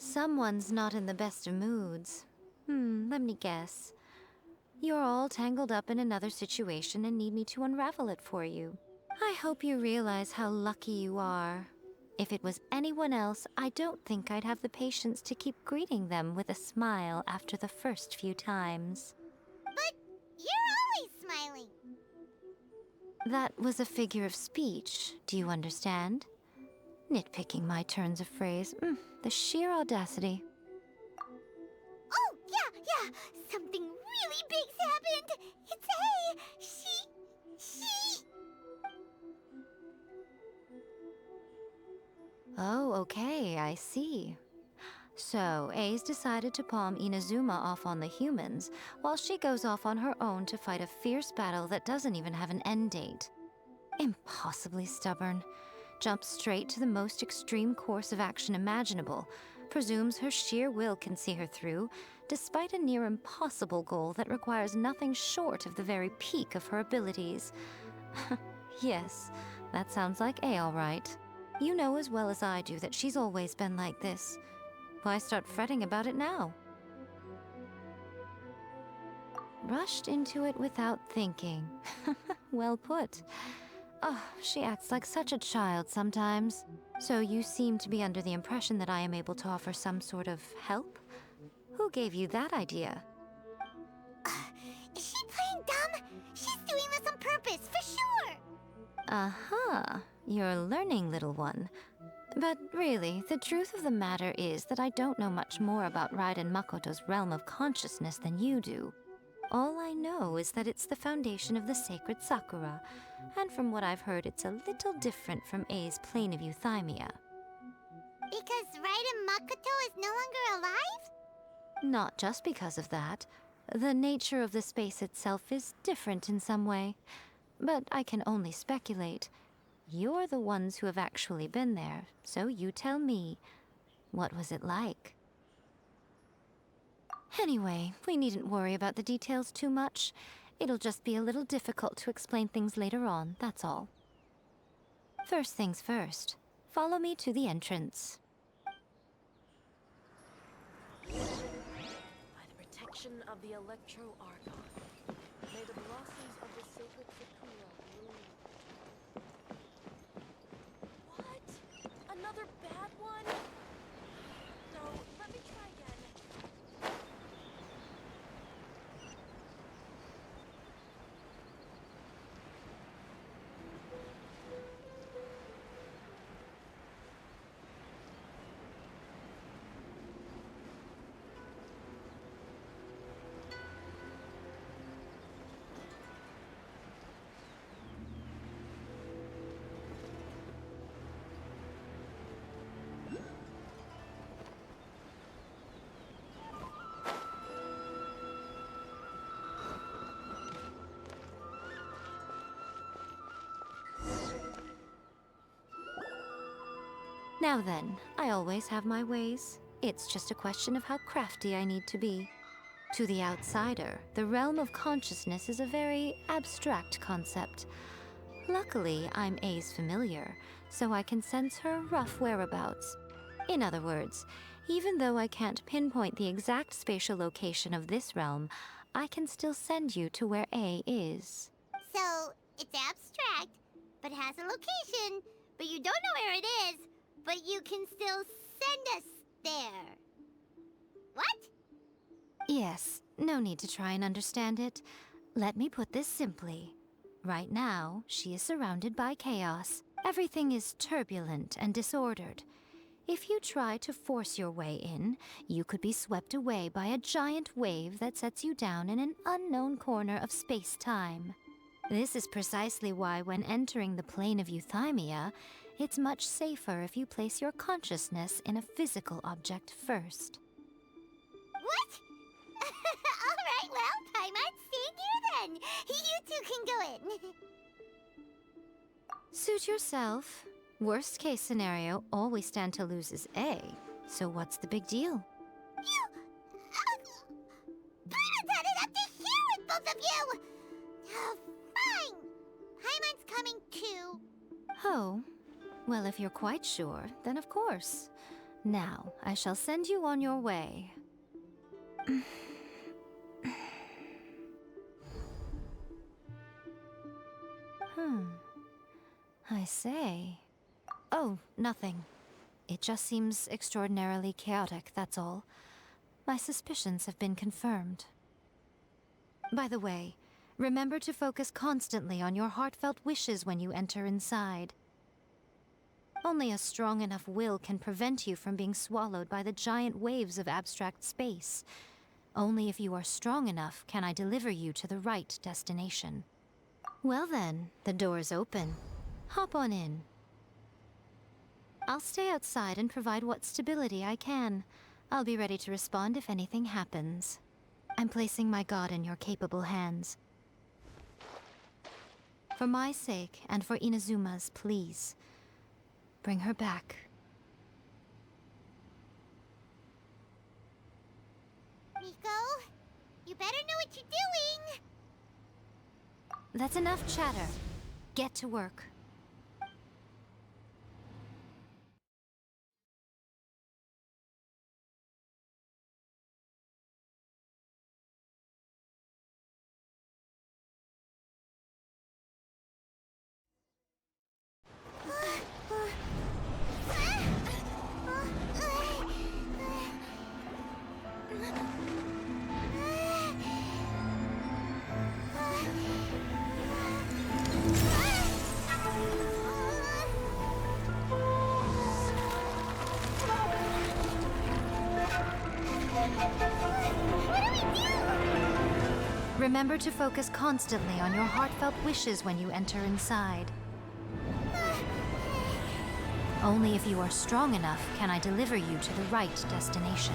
Someone's not in the best of moods. Let me guess. You're all tangled up in another situation and need me to unravel it for you. I hope you realize how lucky you are. If it was anyone else, I don't think I'd have the patience to keep greeting them with a smile after the first few times. But you're always smiling. That was a figure of speech, do you understand? Nitpicking my turns of phrase. The sheer audacity. Oh, yeah. Something really big's happened. It's A. She... Oh, okay, I see. So, A's decided to palm Inazuma off on the humans, while she goes off on her own to fight a fierce battle that doesn't even have an end date. Impossibly stubborn. Jumps straight to the most extreme course of action imaginable, presumes her sheer will can see her through, despite a near impossible goal that requires nothing short of the very peak of her abilities. Yes, that sounds like A all right. You know as well as I do that she's always been like this. Why start fretting about it now? Rushed into it without thinking. Well put. Oh, she acts like such a child sometimes. So you seem to be under the impression that I am able to offer some sort of help? Who gave you that idea? Is she playing dumb? She's doing this on purpose, for sure. Aha, you're learning, little one. But really, the truth of the matter is that I don't know much more about Raiden Makoto's realm of consciousness than you do. All I know is that it's the foundation of the sacred Sakura, and from what I've heard, it's a little different from A's plane of euthymia. Because Raiden Makoto is no longer alive? Not just because of that. The nature of the space itself is different in some way. But I can only speculate. You're the ones who have actually been there, so you tell me. What was it like? Anyway, we needn't worry about the details too much. It'll just be a little difficult to explain things later on, that's all. First things first, follow me to the entrance. By the protection of the Electro-Argon, may the blossoms of the sacred Sakura bloom. What? Another bad one? No, let me try again. Now then, I always have my ways. It's just a question of how crafty I need to be. To the outsider, the realm of consciousness is a very abstract concept. Luckily, I'm A's familiar, so I can sense her rough whereabouts. In other words, even though I can't pinpoint the exact spatial location of this realm, I can still send you to where A is. So, it's abstract, but has a location, but you don't know where it is, but you can still send us there. What? Yes, no need to try and understand it. Let me put this simply. Right now, she is surrounded by chaos. Everything is turbulent and disordered. If you try to force your way in, you could be swept away by a giant wave that sets you down in an unknown corner of space-time. This is precisely why when entering the plane of euthymia, it's much safer if you place your consciousness in a physical object first. What? Alright, well, Paimon's staying here then. You two can go in. Suit yourself. Worst case scenario, all we stand to lose is A. So what's the big deal? You... Paimon's had it up to here with both of you! Oh, fine. Paimon's coming too. Oh, well, if you're quite sure, then of course. Now, I shall send you on your way. I say. Oh, nothing. It just seems extraordinarily chaotic, that's all. My suspicions have been confirmed. By the way, remember to focus constantly on your heartfelt wishes when you enter inside. Only a strong enough will can prevent you from being swallowed by the giant waves of abstract space. Only if you are strong enough can I deliver you to the right destination. Well then, the door's open. Hop on in. I'll stay outside and provide what stability I can. I'll be ready to respond if anything happens. I'm placing my god in your capable hands. For my sake, and for Inazuma's, please. Bring her back. Miko, you better know what you're doing! That's enough chatter. Get to work. Remember to focus constantly on your heartfelt wishes when you enter inside. Only if you are strong enough can I deliver you to the right destination.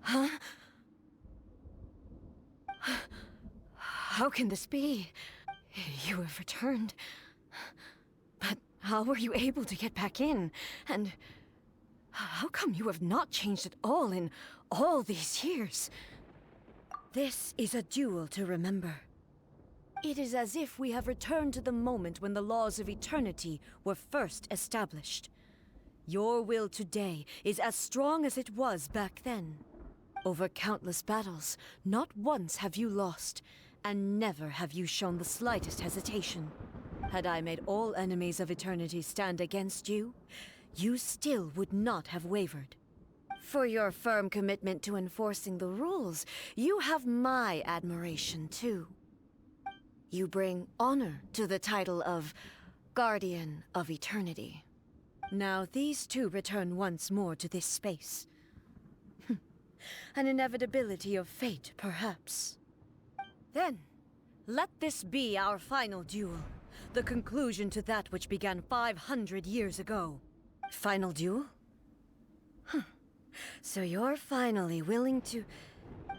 Huh? How can this be? You have returned. But how were you able to get back in? And how come you have not changed at all in all these years? This is a duel to remember. It is as if we have returned to the moment when the laws of eternity were first established. Your will today is as strong as it was back then. Over countless battles, not once have you lost, and never have you shown the slightest hesitation. Had I made all enemies of eternity stand against you, you still would not have wavered. For your firm commitment to enforcing the rules, you have my admiration too. You bring honor to the title of Guardian of Eternity. Now these two return once more to this space. An inevitability of fate, perhaps. Then, let this be our final duel. The conclusion to that which began 500 years ago. Final duel? So you're finally willing to...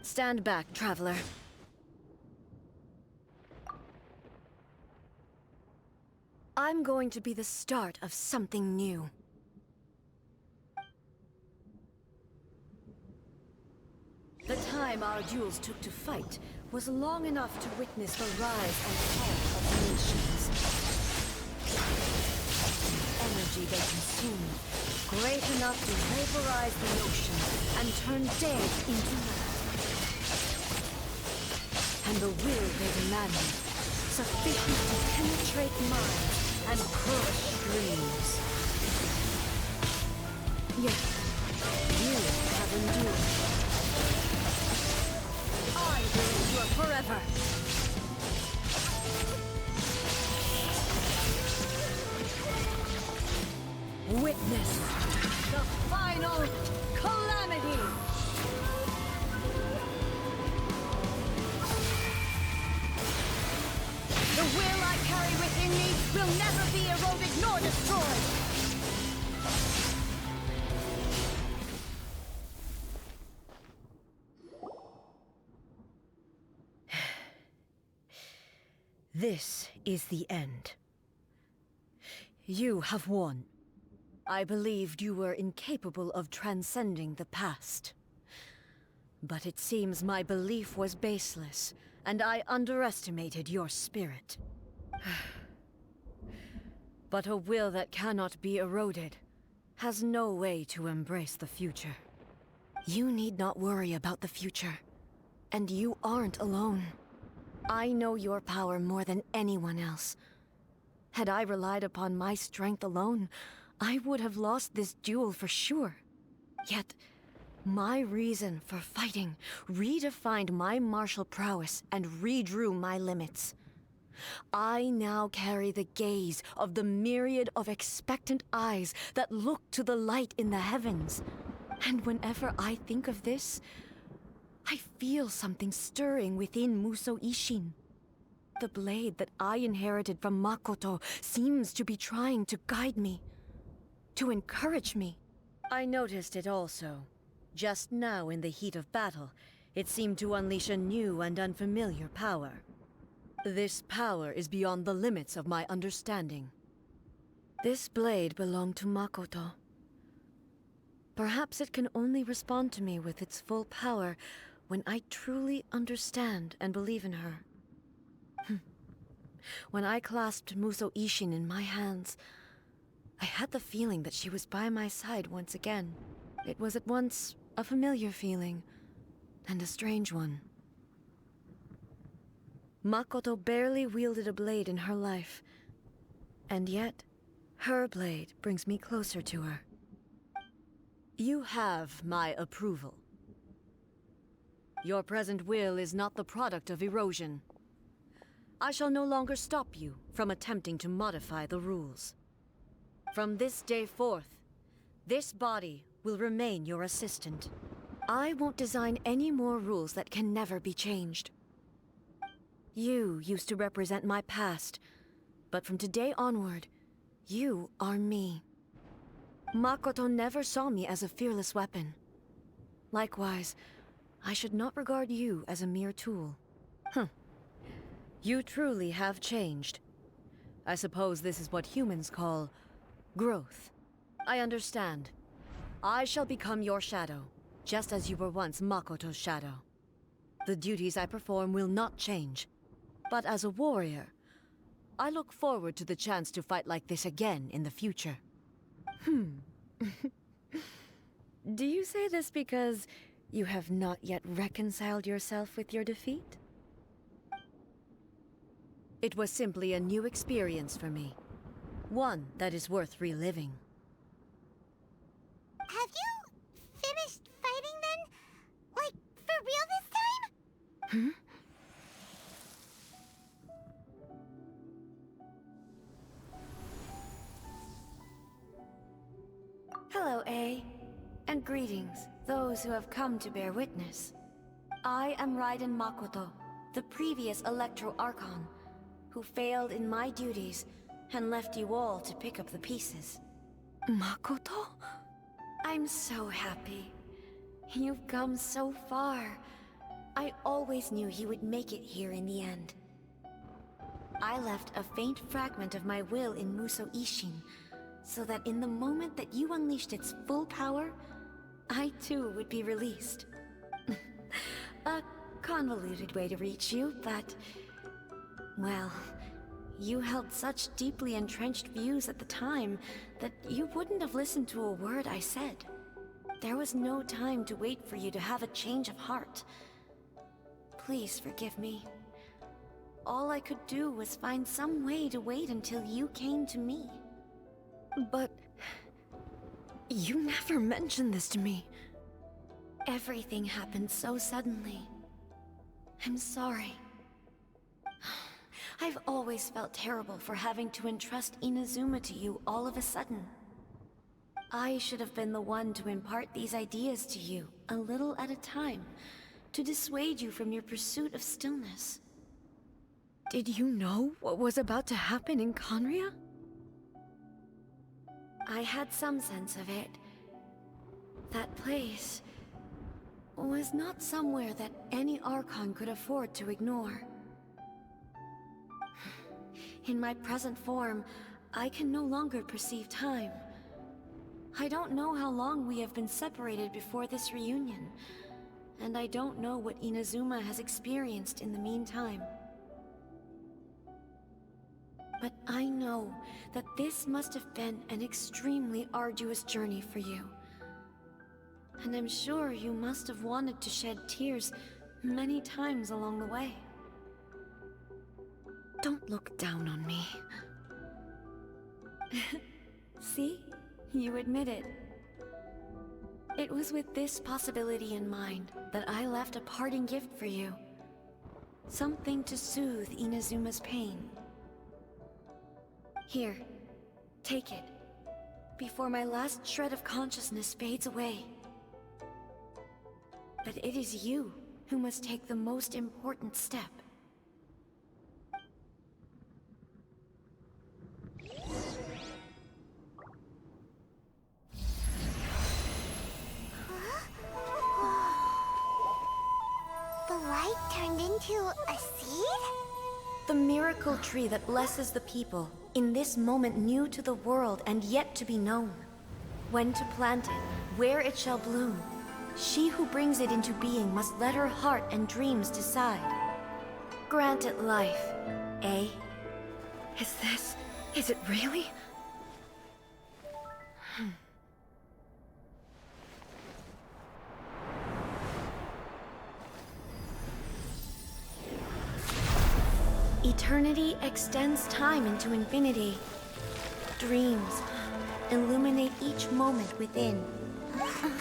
Stand back, traveler. I'm going to be the start of something new. The time our duels took to fight was long enough to witness the rise and fall of nations. The energy they consumed, great enough to vaporize the ocean and turn dead into life. And the will they demanded, sufficient to penetrate minds and crush dreams. Yet, you have endured. I will endure forever. Witness the final calamity. The will I carry within me will never be eroded nor destroyed. This is the end. You have won. I believed you were incapable of transcending the past. But it seems my belief was baseless, and I underestimated your spirit. But a will that cannot be eroded has no way to embrace the future. You need not worry about the future, and you aren't alone. I know your power more than anyone else. Had I relied upon my strength alone, I would have lost this duel for sure. Yet, my reason for fighting redefined my martial prowess and redrew my limits. I now carry the gaze of the myriad of expectant eyes that look to the light in the heavens. And whenever I think of this, I feel something stirring within Musou Ishin. The blade that I inherited from Makoto seems to be trying to guide me, to encourage me. I noticed it also. Just now in the heat of battle, it seemed to unleash a new and unfamiliar power. This power is beyond the limits of my understanding. This blade belonged to Makoto. Perhaps it can only respond to me with its full power when I truly understand and believe in her. When I clasped Musou Ishin in my hands, I had the feeling that she was by my side once again. It was at once a familiar feeling and a strange one. Makoto barely wielded a blade in her life, and yet her blade brings me closer to her. You have my approval. Your present will is not the product of erosion. I shall no longer stop you from attempting to modify the rules. From this day forth, this body will remain your assistant. I won't design any more rules that can never be changed. You used to represent my past, but from today onward, you are me. Makoto never saw me as a fearless weapon. Likewise, I should not regard you as a mere tool. You truly have changed. I suppose this is what humans call growth. I understand. I shall become your shadow, just as you were once Makoto's shadow. The duties I perform will not change. But as a warrior, I look forward to the chance to fight like this again in the future. Do you say this because you have not yet reconciled yourself with your defeat? It was simply a new experience for me. One that is worth reliving. Have you finished fighting then? Like, for real this time? Hello, A. And greetings, those who have come to bear witness. I am Raiden Makoto, the previous Electro Archon, who failed in my duties and left you all to pick up the pieces. Makoto? I'm so happy. You've come so far. I always knew you would make it here in the end. I left a faint fragment of my will in Musou Ishin, so that in the moment that you unleashed its full power, I too would be released. A convoluted way to reach you, but... well, you held such deeply entrenched views at the time that you wouldn't have listened to a word I said. There was no time to wait for you to have a change of heart. Please forgive me. All I could do was find some way to wait until you came to me. But... you never mentioned this to me. Everything happened so suddenly. I'm sorry. I've always felt terrible for having to entrust Inazuma to you all of a sudden. I should have been the one to impart these ideas to you, a little at a time, to dissuade you from your pursuit of stillness. Did you know what was about to happen in Conria? I had some sense of it. That place was not somewhere that any Archon could afford to ignore. In my present form, I can no longer perceive time. I don't know how long we have been separated before this reunion, and I don't know what Inazuma has experienced in the meantime. But I know that this must have been an extremely arduous journey for you. And I'm sure you must have wanted to shed tears many times along the way. Don't look down on me. See? You admit it. It was with this possibility in mind that I left a parting gift for you. Something to soothe Inazuma's pain. Here, take it, before my last shred of consciousness fades away. But it is you who must take the most important step. The light turned into a seed? The miracle tree that blesses the people, in this moment new to the world and yet to be known. When to plant it, where it shall bloom. She who brings it into being must let her heart and dreams decide. Grant it life, eh? Is it really? Eternity extends time into infinity. Dreams illuminate each moment within.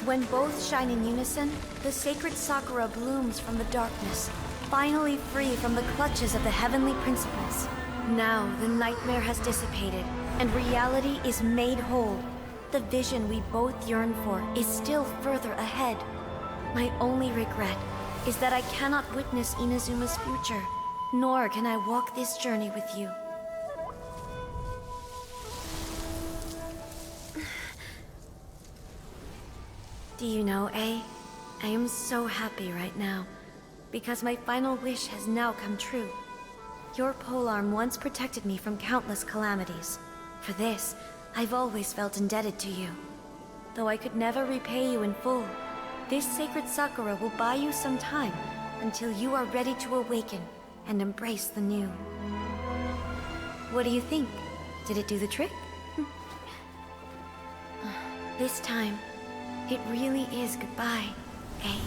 When both shine in unison, the sacred Sakura blooms from the darkness, finally free from the clutches of the heavenly principles. Now the nightmare has dissipated, and reality is made whole. The vision we both yearn for is still further ahead. My only regret is that I cannot witness Inazuma's future, nor can I walk this journey with you. Do you know, I am so happy right now, because my final wish has now come true. Your polearm once protected me from countless calamities. For this, I've always felt indebted to you. Though I could never repay you in full, this sacred Sakura will buy you some time until you are ready to awaken and embrace the new. What do you think? Did it do the trick? This time, it really is goodbye, eh?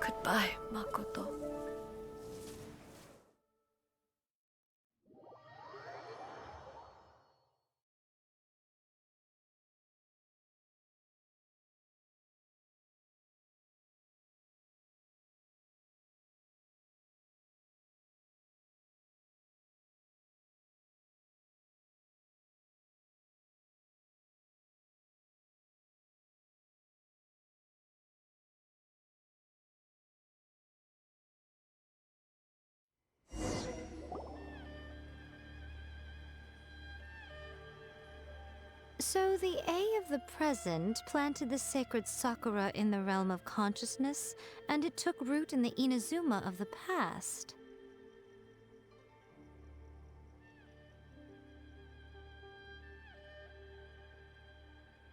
Goodbye, Makoto. So the A of the present planted the sacred Sakura in the realm of consciousness, and it took root in the Inazuma of the past.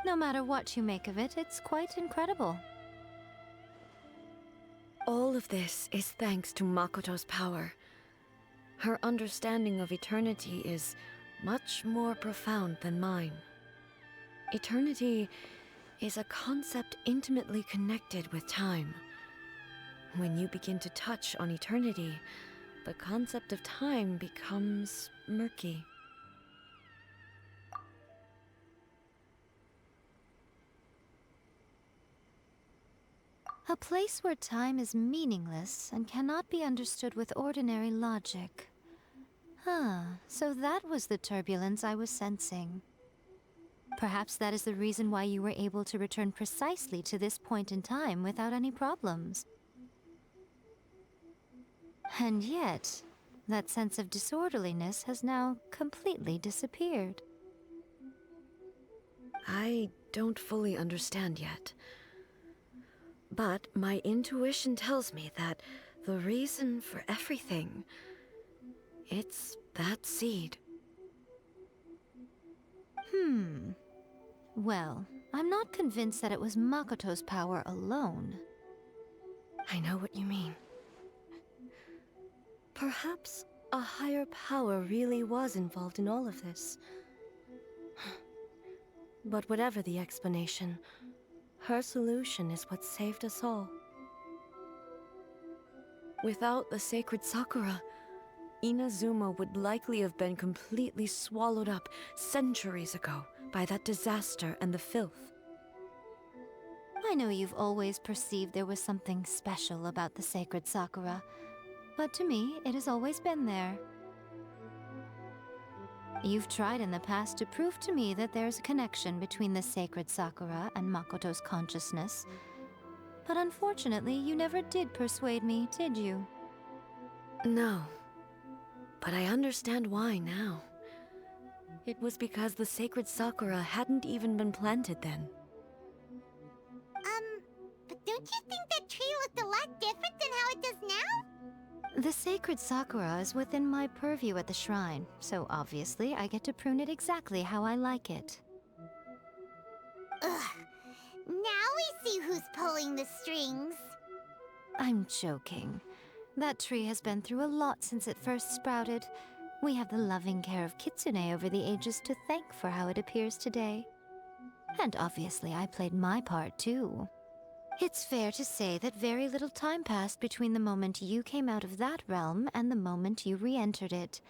No matter what you make of it, it's quite incredible. All of this is thanks to Makoto's power. Her understanding of eternity is much more profound than mine. Eternity is a concept intimately connected with time. When you begin to touch on eternity, the concept of time becomes murky. A place where time is meaningless and cannot be understood with ordinary logic. So that was the turbulence I was sensing. Perhaps that is the reason why you were able to return precisely to this point in time without any problems. And yet, that sense of disorderliness has now completely disappeared. I don't fully understand yet. But my intuition tells me that the reason for everything, it's that seed. Well, I'm not convinced that it was Makoto's power alone. I know what you mean. Perhaps a higher power really was involved in all of this. But whatever the explanation, her solution is what saved us all. Without the sacred Sakura, Inazuma would likely have been completely swallowed up centuries ago by that disaster and the filth. I know you've always perceived there was something special about the sacred Sakura, but to me, it has always been there. You've tried in the past to prove to me that there's a connection between the sacred Sakura and Makoto's consciousness, but unfortunately, you never did persuade me, did you? No, but I understand why now. It was because the sacred Sakura hadn't even been planted then. But don't you think that tree looked a lot different than how it does now? The sacred Sakura is within my purview at the shrine, so obviously I get to prune it exactly how I like it. Ugh. Now we see who's pulling the strings. I'm joking. That tree has been through a lot since it first sprouted. We have the loving care of Kitsune over the ages to thank for how it appears today. And obviously I played my part too. It's fair to say that very little time passed between the moment you came out of that realm and the moment you re-entered it.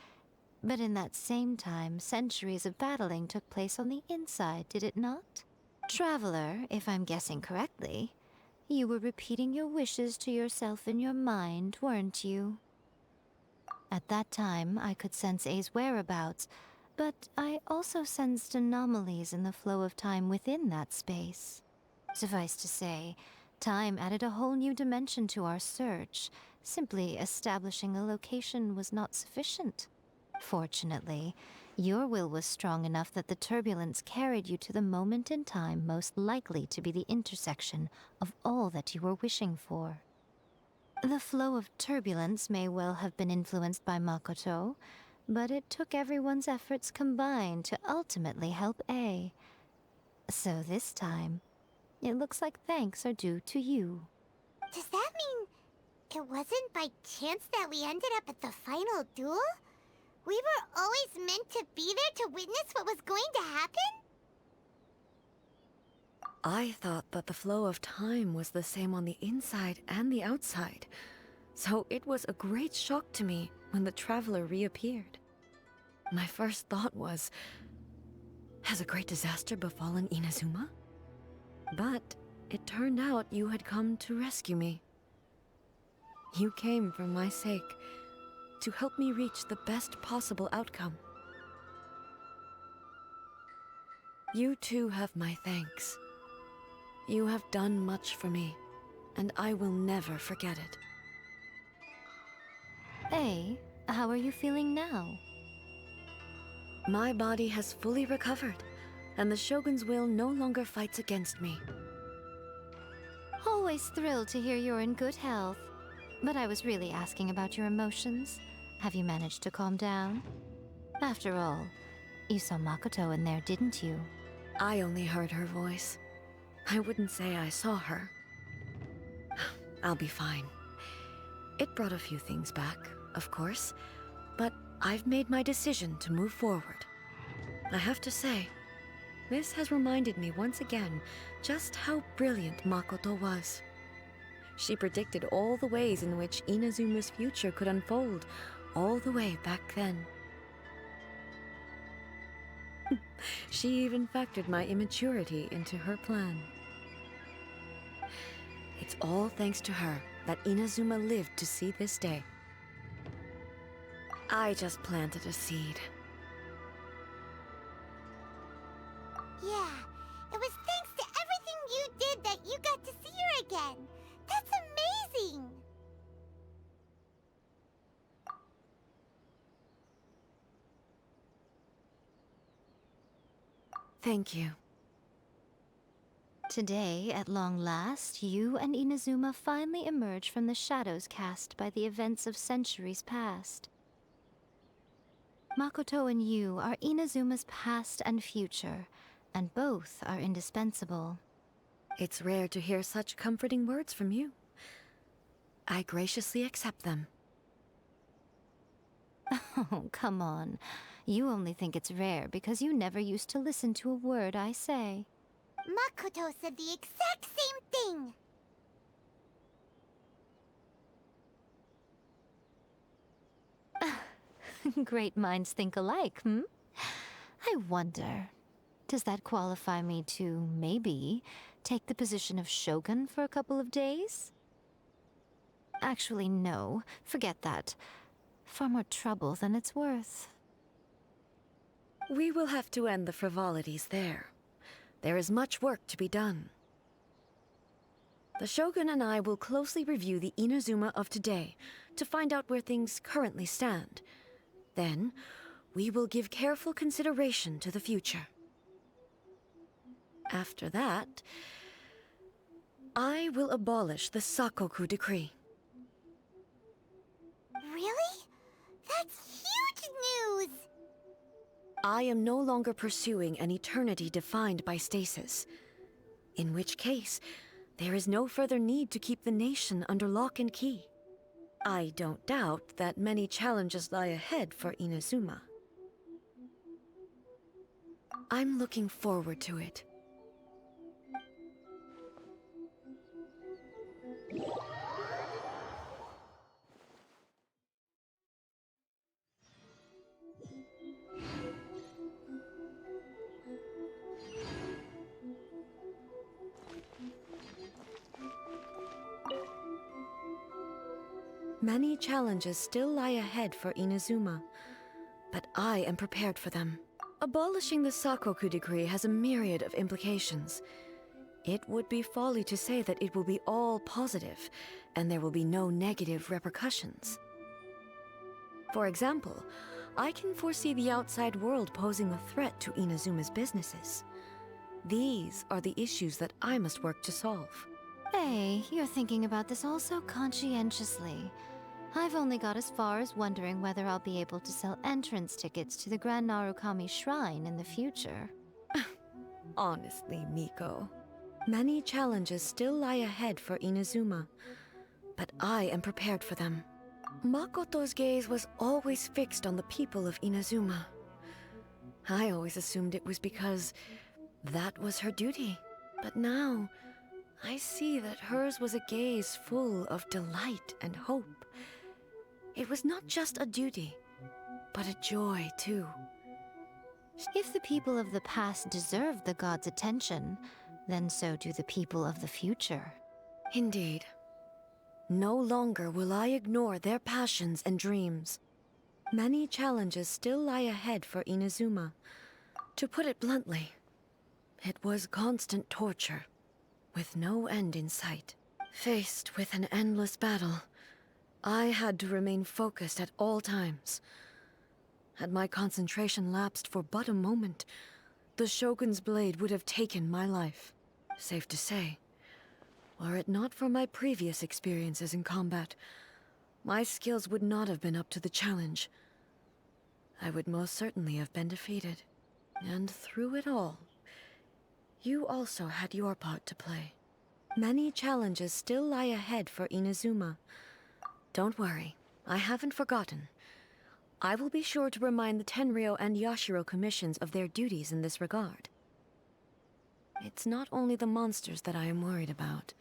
But in that same time, centuries of battling took place on the inside, did it not? Traveler, if I'm guessing correctly, you were repeating your wishes to yourself in your mind, weren't you? At that time, I could sense A's whereabouts, but I also sensed anomalies in the flow of time within that space. Suffice to say, time added a whole new dimension to our search. Simply establishing a location was not sufficient. Fortunately, your will was strong enough that the turbulence carried you to the moment in time most likely to be the intersection of all that you were wishing for. The flow of turbulence may well have been influenced by Makoto, but it took everyone's efforts combined to ultimately help A. So this time, it looks like thanks are due to you. Does that mean it wasn't by chance that we ended up at the final duel? We were always meant to be there to witness what was going to happen? I thought that the flow of time was the same on the inside and the outside, so it was a great shock to me when the traveler reappeared. My first thought was, has a great disaster befallen Inazuma? But it turned out you had come to rescue me. You came for my sake, to help me reach the best possible outcome. You too have my thanks. You have done much for me, and I will never forget it. A, how are you feeling now? My body has fully recovered, and the Shogun's will no longer fights against me. Always thrilled to hear you're in good health. But I was really asking about your emotions. Have you managed to calm down? After all, you saw Makoto in there, didn't you? I only heard her voice. I wouldn't say I saw her. I'll be fine. It brought a few things back, of course, but I've made my decision to move forward. I have to say, this has reminded me once again just how brilliant Makoto was. She predicted all the ways in which Inazuma's future could unfold, all the way back then. She even factored my immaturity into her plan. It's all thanks to her that Inazuma lived to see this day. I just planted a seed. Yeah, it was thanks to everything you did that you got to see her again. That's amazing! Thank you. Today, at long last, you and Inazuma finally emerge from the shadows cast by the events of centuries past. Makoto and you are Inazuma's past and future, and both are indispensable. It's rare to hear such comforting words from you. I graciously accept them. Oh, come on. You only think it's rare because you never used to listen to a word I say. Makoto said the exact same thing! Great minds think alike, hmm? I wonder, does that qualify me to, maybe, take the position of Shogun for a couple of days? Actually, no. Forget that. Far more trouble than it's worth. We will have to end the frivolities there. There is much work to be done. The Shogun and I will closely review the Inazuma of today to find out where things currently stand. Then, we will give careful consideration to the future. After that, I will abolish the Sakoku decree. Really? That's huge news! I am no longer pursuing an eternity defined by stasis. In which case, there is no further need to keep the nation under lock and key. I don't doubt that many challenges lie ahead for Inazuma. I'm looking forward to it. Many challenges still lie ahead for Inazuma, but I am prepared for them. Abolishing the Sakoku decree has a myriad of implications. It would be folly to say that it will be all positive, and there will be no negative repercussions. For example, I can foresee the outside world posing a threat to Inazuma's businesses. These are the issues that I must work to solve. Hey, you're thinking about this all so conscientiously. I've only got as far as wondering whether I'll be able to sell entrance tickets to the Grand Narukami Shrine in the future. Honestly, Miko, many challenges still lie ahead for Inazuma, but I am prepared for them. Makoto's gaze was always fixed on the people of Inazuma. I always assumed it was because that was her duty, but now I see that hers was a gaze full of delight and hope. It was not just a duty, but a joy, too. If the people of the past deserve the god's attention, then so do the people of the future. Indeed. No longer will I ignore their passions and dreams. Many challenges still lie ahead for Inazuma. To put it bluntly, it was constant torture, with no end in sight. Faced with an endless battle, I had to remain focused at all times. Had my concentration lapsed for but a moment, the Shogun's blade would have taken my life. Safe to say, were it not for my previous experiences in combat, my skills would not have been up to the challenge. I would most certainly have been defeated. And through it all, you also had your part to play. Many challenges still lie ahead for Inazuma. Don't worry, I haven't forgotten. I will be sure to remind the Tenryou and Yashiro commissions of their duties in this regard. It's not only the monsters that I am worried about.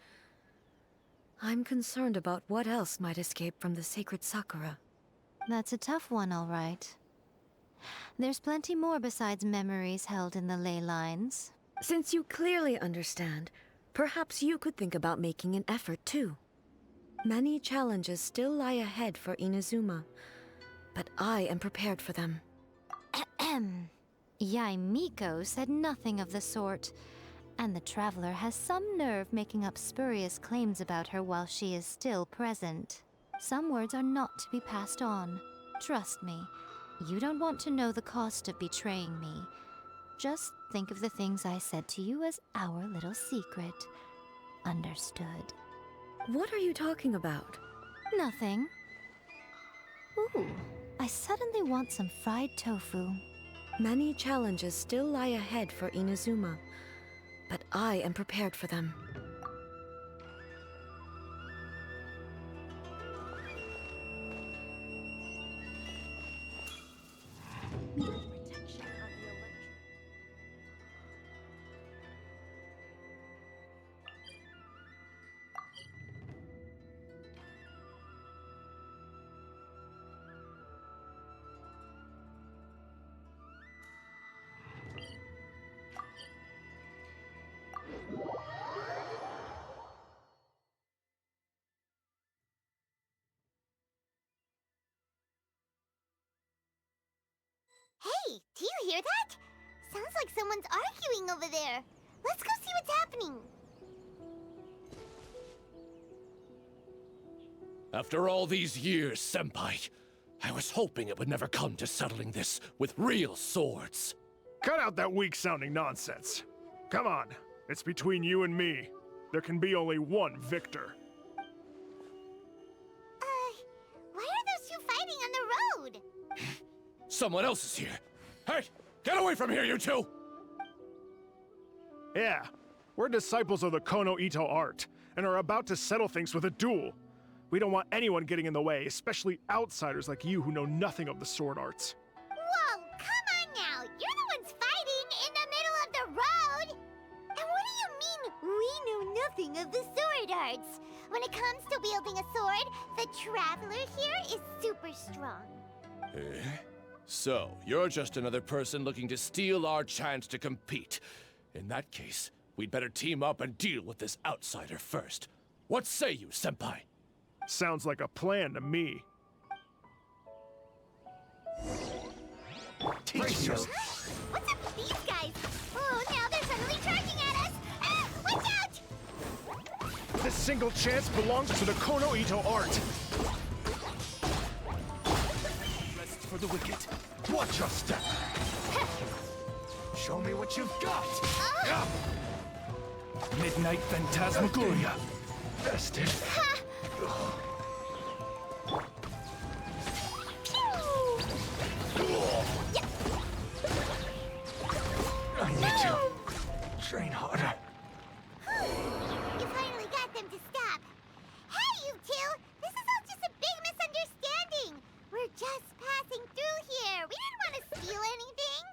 I'm concerned about what else might escape from the sacred Sakura. That's a tough one, all right. There's plenty more besides memories held in the ley lines. Since you clearly understand, perhaps you could think about making an effort too. Many challenges still lie ahead for Inazuma, but I am prepared for them. Ahem. Yae Miko said nothing of the sort, and the Traveler has some nerve making up spurious claims about her while she is still present. Some words are not to be passed on. Trust me, you don't want to know the cost of betraying me. Just think of the things I said to you as our little secret. Understood? What are you talking about? Nothing. Ooh, I suddenly want some fried tofu. Many challenges still lie ahead for Inazuma, but I am prepared for them. Protection of the electro. Hey, do you hear that? Sounds like someone's arguing over there. Let's go see what's happening. After all these years, Senpai, I was hoping it would never come to settling this with real swords. Cut out that weak-sounding nonsense. Come on, it's between you and me. There can be only one victor. Why are those two fighting on the road? Someone else is here. Hey, get away from here, you two! Yeah, we're disciples of the Kono Ito art, and are about to settle things with a duel. We don't want anyone getting in the way, especially outsiders like you who know nothing of the sword arts. Whoa, come on now. You're the ones fighting in the middle of the road. And what do you mean, we know nothing of the sword arts? When it comes to wielding a sword, the traveler here is super strong. So, you're just another person looking to steal our chance to compete. In that case, we'd better team up and deal with this outsider first. What say you, Senpai? Sounds like a plan to me. What's up with these guys? Oh, now they're suddenly charging at us! Ah, watch out! This single chance belongs to the Kono Ito art. Rest for the wicked. Watch your step. Show me what you've got. Midnight Phantasmagoria. Bested. I need to train harder. You finally got them to stop. Hey, you two! This is all just a big misunderstanding. We're just passing through here. We didn't want to steal anything.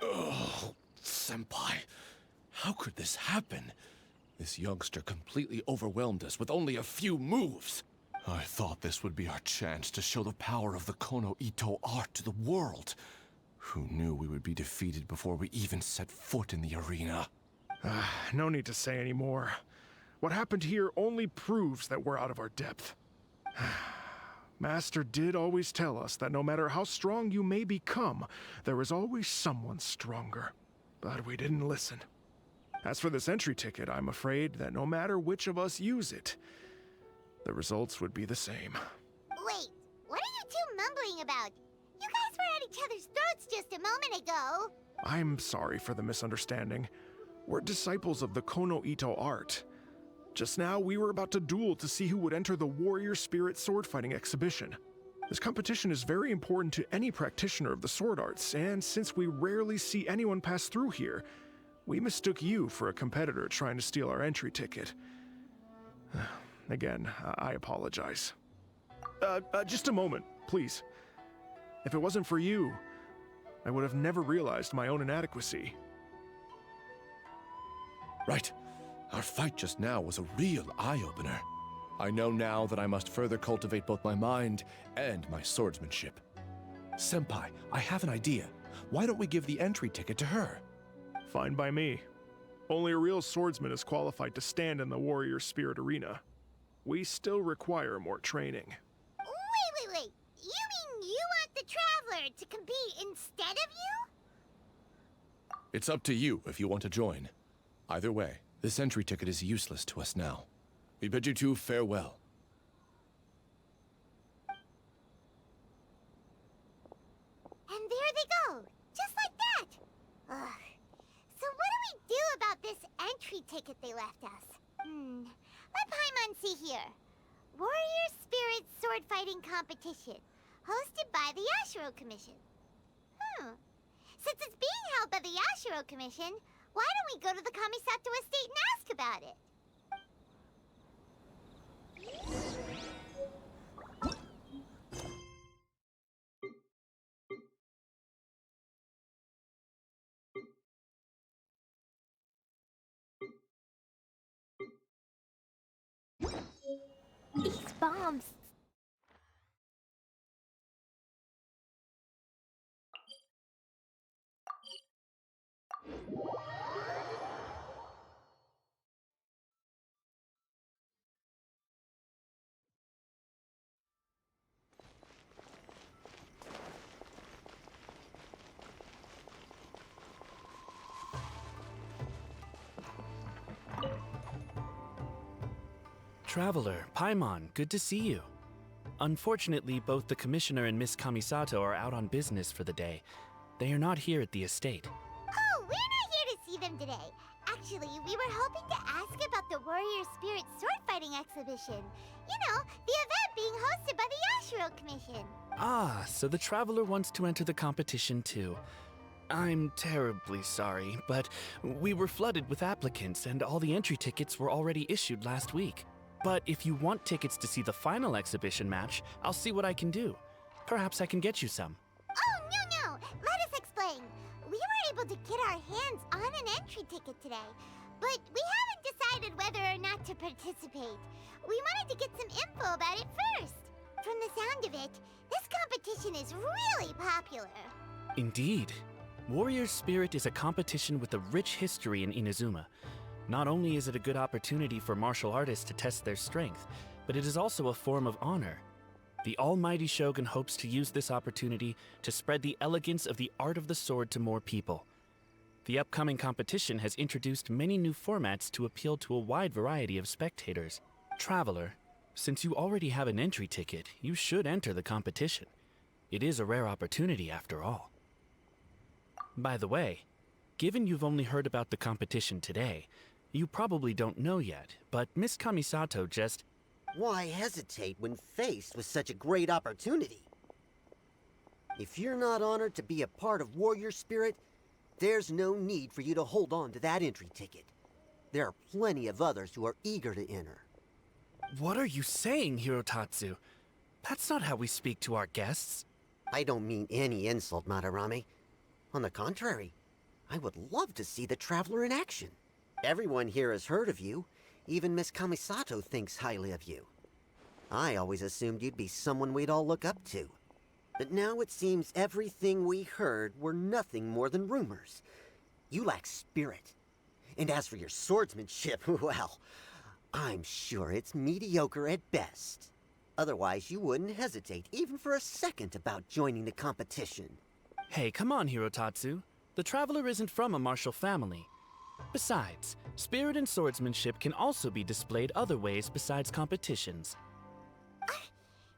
Oh, Senpai, how could this happen? This youngster completely overwhelmed us with only a few moves. I thought this would be our chance to show the power of the Kono Ito art to the world. Who knew we would be defeated before we even set foot in the arena? No need to say any more. What happened here only proves that we're out of our depth. Master did always tell us that no matter how strong you may become, there is always someone stronger. But we didn't listen. As for this entry ticket, I'm afraid that no matter which of us use it, the results would be the same. Wait, what are you two mumbling about? You guys were at each other's throats just a moment ago. I'm sorry for the misunderstanding. We're disciples of the Kono Ito art. Just now, we were about to duel to see who would enter the Warrior Spirit sword-fighting exhibition. This competition is very important to any practitioner of the sword arts, and since we rarely see anyone pass through here, we mistook you for a competitor trying to steal our entry ticket. Again, I apologize. Just a moment, please. If it wasn't for you, I would have never realized my own inadequacy. Right. Our fight just now was a real eye-opener. I know now that I must further cultivate both my mind and my swordsmanship. Senpai, I have an idea. Why don't we give the entry ticket to her? Fine by me. Only a real swordsman is qualified to stand in the Warrior Spirit arena. We still require more training. Wait. You mean you want the Traveler to compete instead of you? It's up to you if you want to join. Either way, this entry ticket is useless to us now. We bid you two farewell. And there left us. Let Paimon see here. Warrior Spirit Sword Fighting Competition, hosted by the Yashiro Commission. Since it's being held by the Yashiro Commission, why don't we go to the Kamisato estate and ask about it? These bombs. Traveler, Paimon, good to see you. Unfortunately, both the Commissioner and Miss Kamisato are out on business for the day. They are not here at the estate. Oh, we're not here to see them today. Actually, we were hoping to ask about the Warrior Spirit Sword Fighting Exhibition. You know, the event being hosted by the Yashiro Commission. Ah, so the Traveler wants to enter the competition too. I'm terribly sorry, but we were flooded with applicants and all the entry tickets were already issued last week. But if you want tickets to see the final exhibition match, I'll see what I can do. Perhaps I can get you some. Oh, no. Let us explain. We were able to get our hands on an entry ticket today, but we haven't decided whether or not to participate. We wanted to get some info about it first. From the sound of it, this competition is really popular. Indeed. Warrior Spirit is a competition with a rich history in Inazuma. Not only is it a good opportunity for martial artists to test their strength, but it is also a form of honor. The Almighty Shogun hopes to use this opportunity to spread the elegance of the art of the sword to more people. The upcoming competition has introduced many new formats to appeal to a wide variety of spectators. Traveler, since you already have an entry ticket, you should enter the competition. It is a rare opportunity after all. By the way, given you've only heard about the competition today, you probably don't know yet, but Miss Kamisato just... Why hesitate when faced with such a great opportunity? If you're not honored to be a part of Warrior Spirit, there's no need for you to hold on to that entry ticket. There are plenty of others who are eager to enter. What are you saying, Hirotatsu? That's not how we speak to our guests. I don't mean any insult, Madarame. On the contrary, I would love to see the Traveler in action. Everyone here has heard of you. Even Miss Kamisato thinks highly of you. I always assumed you'd be someone we'd all look up to. But now it seems everything we heard were nothing more than rumors. You lack spirit. And as for your swordsmanship, well, I'm sure it's mediocre at best. Otherwise, you wouldn't hesitate even for a second about joining the competition. Hey, come on, Hirotatsu. The Traveler isn't from a martial family. Besides, spirit and swordsmanship can also be displayed other ways besides competitions.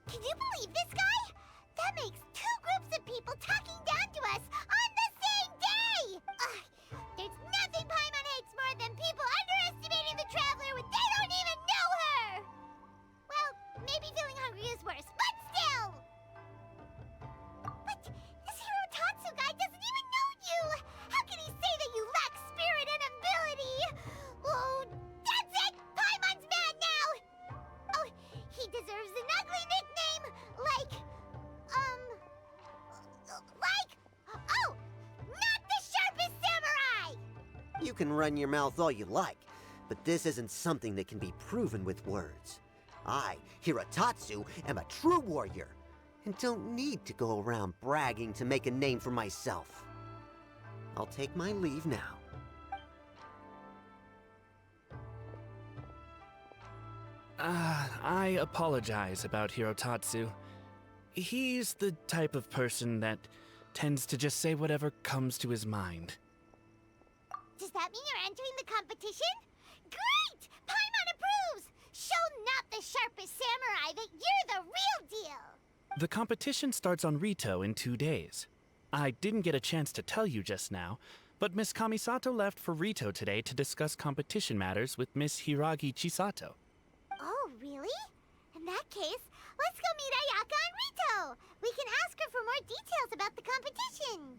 Can you believe this guy? That makes two groups of people talking down to us on the same day! There's nothing Paimon hates more than people underestimating the Traveler when they don't even know her! Well, maybe feeling hungry is worse, but still! But this Hirotatsu guy doesn't even know you! How can he say that you lack spirit and ability? Oh, that's it! Paimon's mad now! Oh, he deserves an ugly nickname, like, oh, not the sharpest samurai! You can run your mouth all you like, but this isn't something that can be proven with words. I, Hirotatsu, am a true warrior, and don't need to go around bragging to make a name for myself. I'll take my leave now. I apologize about Hirotatsu. He's the type of person that tends to just say whatever comes to his mind. Does that mean you're entering the competition? Great! Paimon approves! Show not the sharpest samurai that you're the real deal! The competition starts on Rito in 2 days. I didn't get a chance to tell you just now, But Miss Kamisato left for Rito today to discuss competition matters with Miss Hiragi Chisato. Oh, really? In that case, let's go meet Ayaka and Rito! We can ask her for more details about the competition!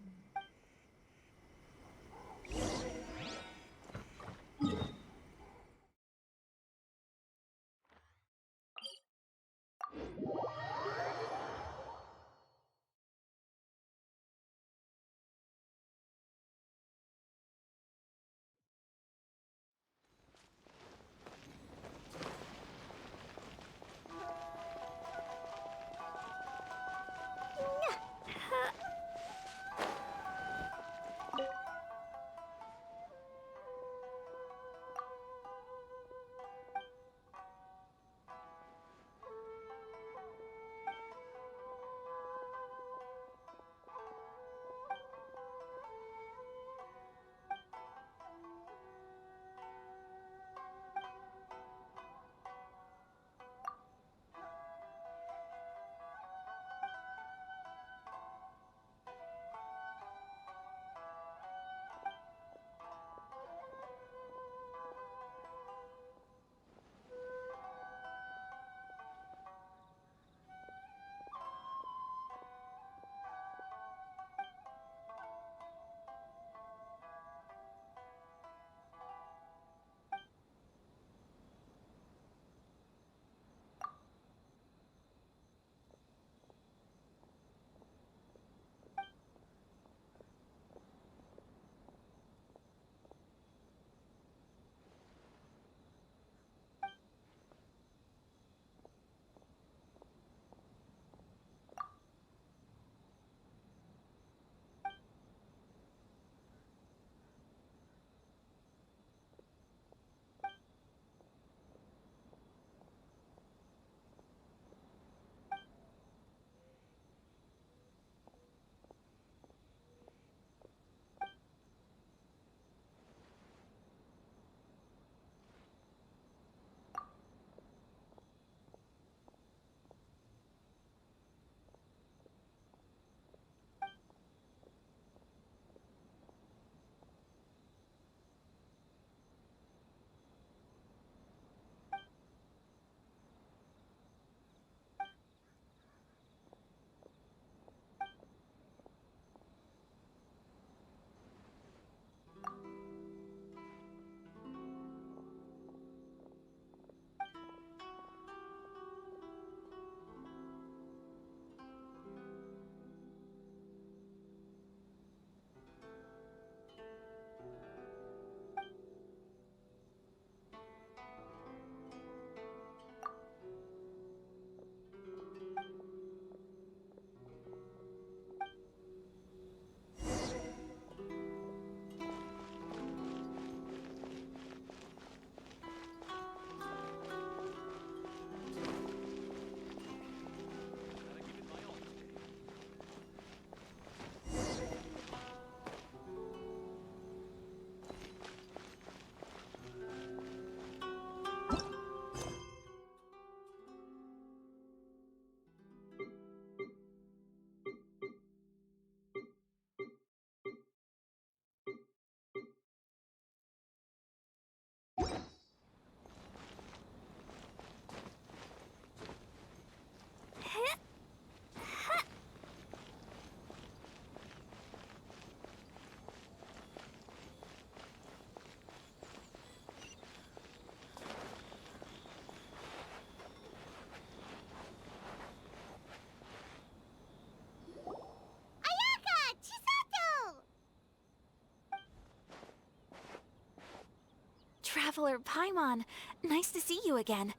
Traveler Paimon, nice to see you again.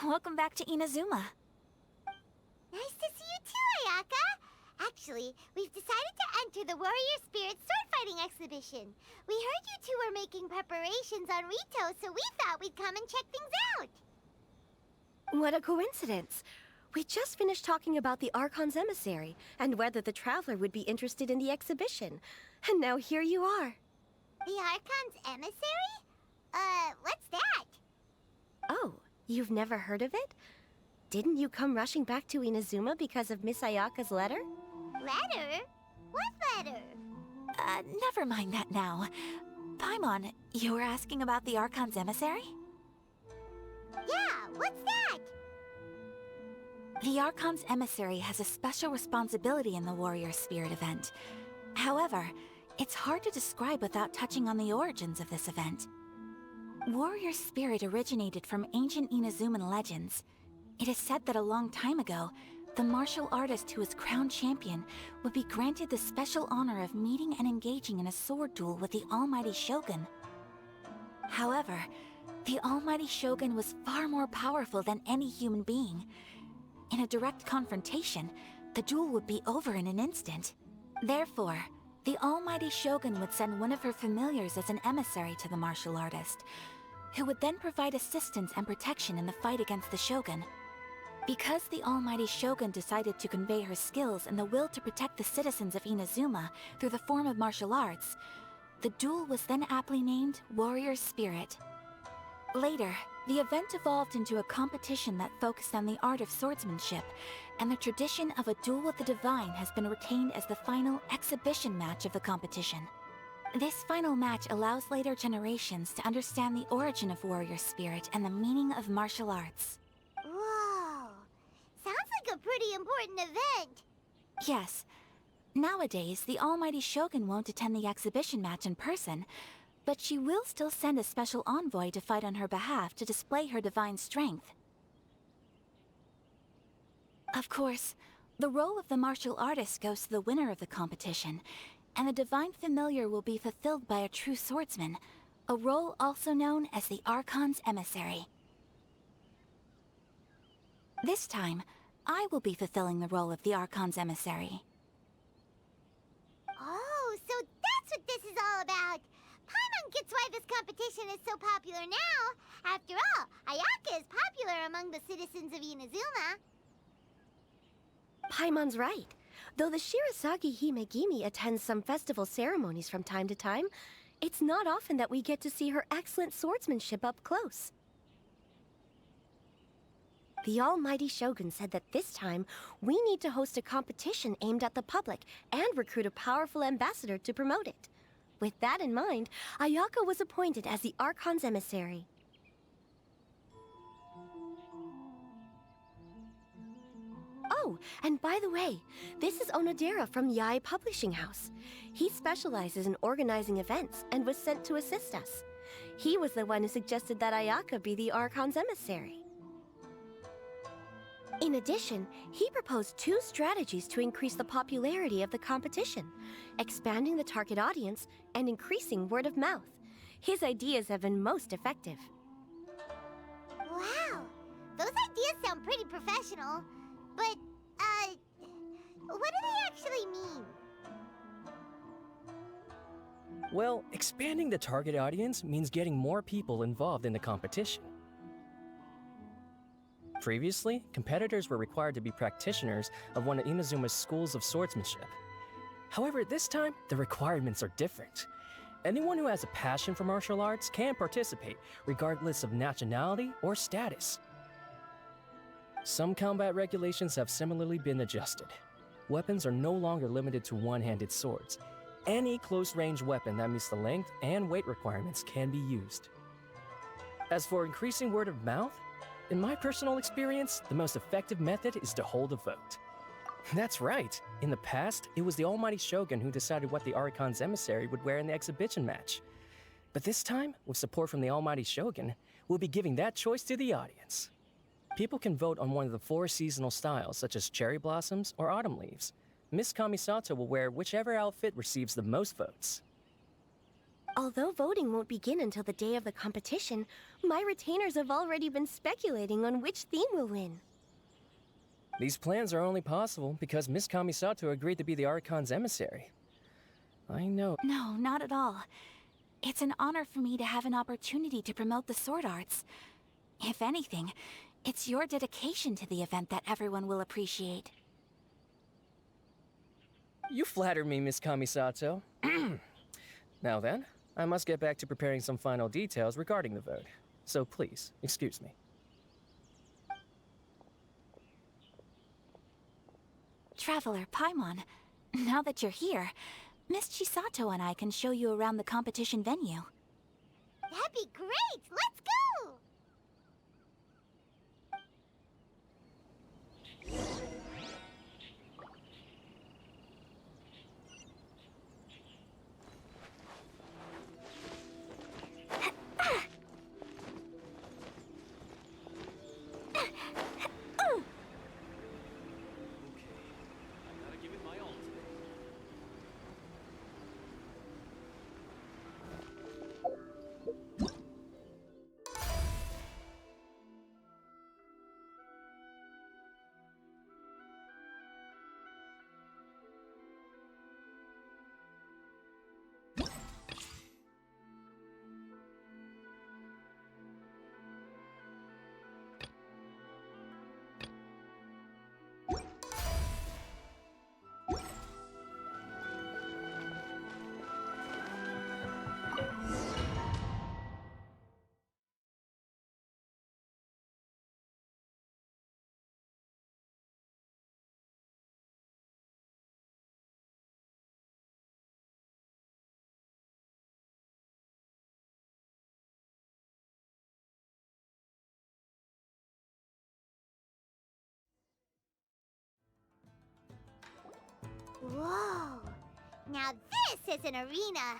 Welcome back to Inazuma. Nice to see you too, Ayaka! Actually, we've decided to enter the Warrior Spirit sword fighting exhibition. We heard you two were making preparations on Rito, so we thought we'd come and check things out. What a coincidence. We just finished talking about the Archon's emissary and whether the Traveler would be interested in the exhibition. And now here you are. The Archon's emissary? What's that? Oh, you've never heard of it? Didn't you come rushing back to Inazuma because of Miss Ayaka's letter? Letter? What letter? Never mind that now. Paimon, you were asking about the Archon's emissary? Yeah, what's that? The Archon's emissary has a special responsibility in the Warrior Spirit event. However, it's hard to describe without touching on the origins of this event. Warrior Spirit originated from ancient Inazuman legends. It is said that a long time ago, the martial artist who is crowned champion would be granted the special honor of meeting and engaging in a sword duel with the Almighty Shogun. However, the Almighty Shogun was far more powerful than any human being. In a direct confrontation, the duel would be over in an instant. Therefore, the Almighty Shogun would send one of her familiars as an emissary to the martial artist, who would then provide assistance and protection in the fight against the Shogun. Because the Almighty Shogun decided to convey her skills and the will to protect the citizens of Inazuma through the form of martial arts, the duel was then aptly named Warrior Spirit. Later, the event evolved into a competition that focused on the art of swordsmanship, and the tradition of a duel with the divine has been retained as the final exhibition match of the competition. This final match allows later generations to understand the origin of Warrior Spirit and the meaning of martial arts. Whoa, sounds like a pretty important event. Yes. Nowadays, the Almighty Shogun won't attend the exhibition match in person, but she will still send a special envoy to fight on her behalf to display her divine strength. Of course, the role of the martial artist goes to the winner of the competition, and the divine familiar will be fulfilled by a true swordsman, a role also known as the Archon's emissary. This time, I will be fulfilling the role of the Archon's emissary. Oh, so that's what this is all about. Paimon gets why this competition is so popular now. After all, Ayaka is popular among the citizens of Inazuma. Paimon's right. Though the Shirasagi Himegimi attends some festival ceremonies from time to time, it's not often that we get to see her excellent swordsmanship up close. The Almighty Shogun said that this time, we need to host a competition aimed at the public and recruit a powerful ambassador to promote it. With that in mind, Ayaka was appointed as the Archon's emissary. Oh, and by the way, this is Onodera from Yae Publishing House. He specializes in organizing events and was sent to assist us. He was the one who suggested that Ayaka be the Archon's emissary. In addition, he proposed 2 strategies to increase the popularity of the competition: expanding the target audience and increasing word of mouth. His ideas have been most effective. Wow, those ideas sound pretty professional. But, what do they actually mean? Well, expanding the target audience means getting more people involved in the competition. Previously, competitors were required to be practitioners of one of Inazuma's schools of swordsmanship. However, this time, the requirements are different. Anyone who has a passion for martial arts can participate, regardless of nationality or status. Some combat regulations have similarly been adjusted. Weapons are no longer limited to one-handed swords. Any close-range weapon that meets the length and weight requirements can be used. As for increasing word of mouth, in my personal experience, the most effective method is to hold a vote. That's right. In the past, it was the Almighty Shogun who decided what the Archon's emissary would wear in the exhibition match. But this time, with support from the Almighty Shogun, we'll be giving that choice to the audience. People can vote on one of the 4 seasonal styles, such as cherry blossoms or autumn leaves. Miss Kamisato will wear whichever outfit receives the most votes. Although voting won't begin until the day of the competition, my retainers have already been speculating on which theme will win. These plans are only possible because Miss Kamisato agreed to be the Archon's emissary. I know. No, not at all. It's an honor for me to have an opportunity to promote the sword arts. If anything, it's your dedication to the event that everyone will appreciate. You flatter me, Miss Kamisato. Now then, I must get back to preparing some final details regarding the vote. So please, excuse me. Traveler Paimon, now that you're here, Miss Chisato and I can show you around the competition venue. That'd be great! Let's go! Whoa! Now this is an arena!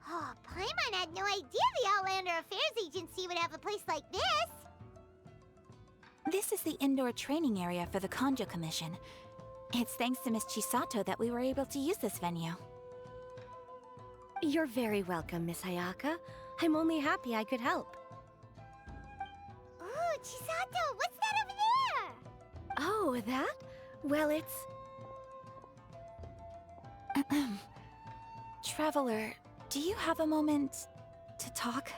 Oh, Paimon had no idea the Outlander Affairs Agency would have a place like this! This is the indoor training area for the Konjo Commission. It's thanks to Miss Chisato that we were able to use this venue. You're very welcome, Miss Hayaka. I'm only happy I could help. Ooh, Chisato, what's that over there? Oh, that? Well, it's... Traveler, do you have a moment to talk?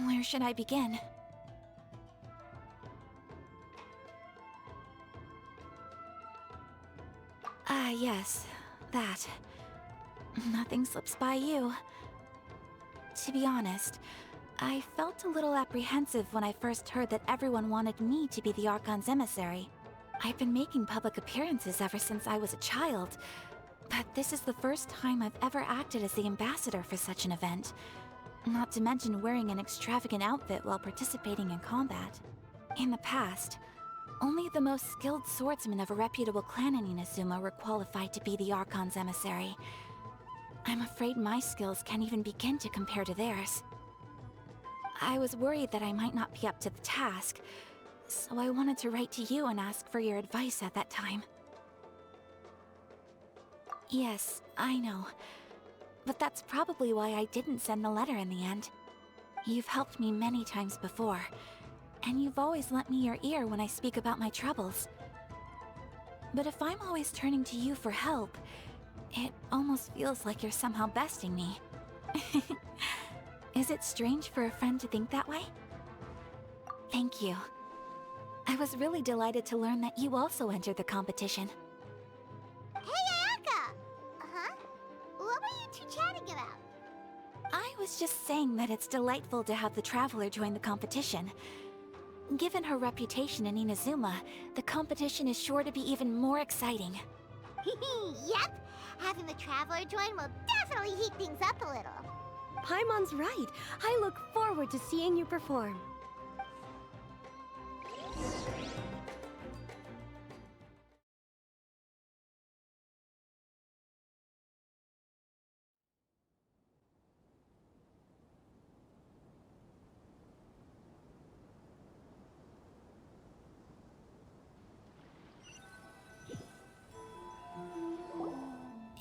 Where should I begin? Yes, that. Nothing slips by you. To be honest, I felt a little apprehensive when I first heard that everyone wanted me to be the Archon's emissary. I've been making public appearances ever since I was a child, but this is the first time I've ever acted as the ambassador for such an event. Not to mention wearing an extravagant outfit while participating in combat. In the past, only the most skilled swordsmen of a reputable clan in Inazuma were qualified to be the Archon's emissary. I'm afraid my skills can't even begin to compare to theirs. I was worried that I might not be up to the task, so I wanted to write to you and ask for your advice at that time. Yes, I know. But that's probably why I didn't send the letter in the end. You've helped me many times before, and you've always lent me your ear when I speak about my troubles. But if I'm always turning to you for help, it almost feels like you're somehow besting me. Is it strange for a friend to think that way? Thank you. I was really delighted to learn that you also entered the competition. Hey, Ayaka! Uh-huh? What were you two chatting about? I was just saying that it's delightful to have the Traveler join the competition. Given her reputation in Inazuma, the competition is sure to be even more exciting. Yep! Having the Traveler join will definitely heat things up a little. Paimon's right. I look forward to seeing you perform.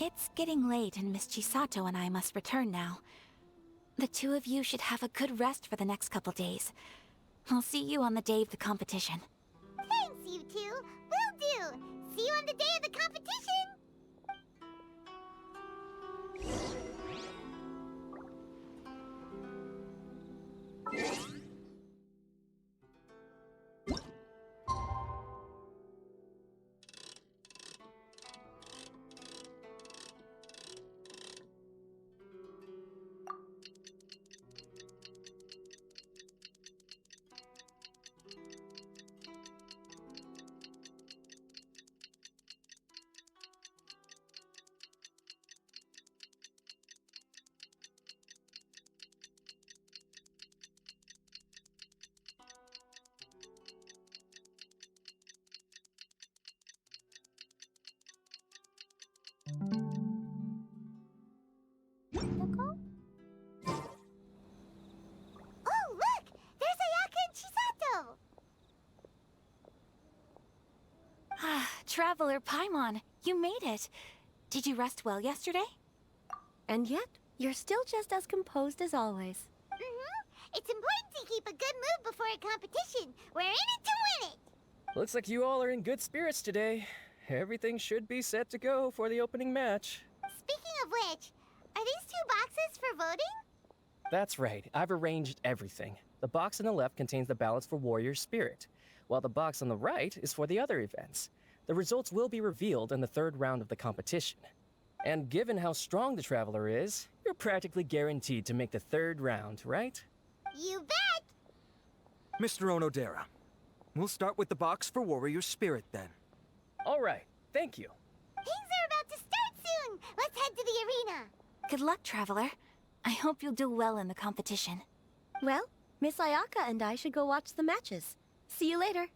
It's getting late and Miss Chisato and I must return now. The two of you should have a good rest for the next couple days. I'll see you on the day of the competition. Thanks, you two! Will do! See you on the day of the competition! Traveler Paimon, you made it. Did you rest well yesterday? And yet, you're still just as composed as always. It's important to keep a good mood before a competition. We're in it to win it. Looks like you all are in good spirits today. Everything should be set to go for the opening match. Speaking of which, are these 2 boxes for voting? That's right, I've arranged everything. The box on the left contains the ballots for Warrior Spirit, while the box on the right is for the other events. The results will be revealed in the 3rd round of the competition. And given how strong the Traveler is, you're practically guaranteed to make the 3rd round, right? You bet! Mr. Onodera, we'll start with the box for Warrior Spirit then. All right, thank you. Things are about to start soon! Let's head to the arena! Good luck, Traveler. I hope you'll do well in the competition. Well, Miss Ayaka and I should go watch the matches. See you later.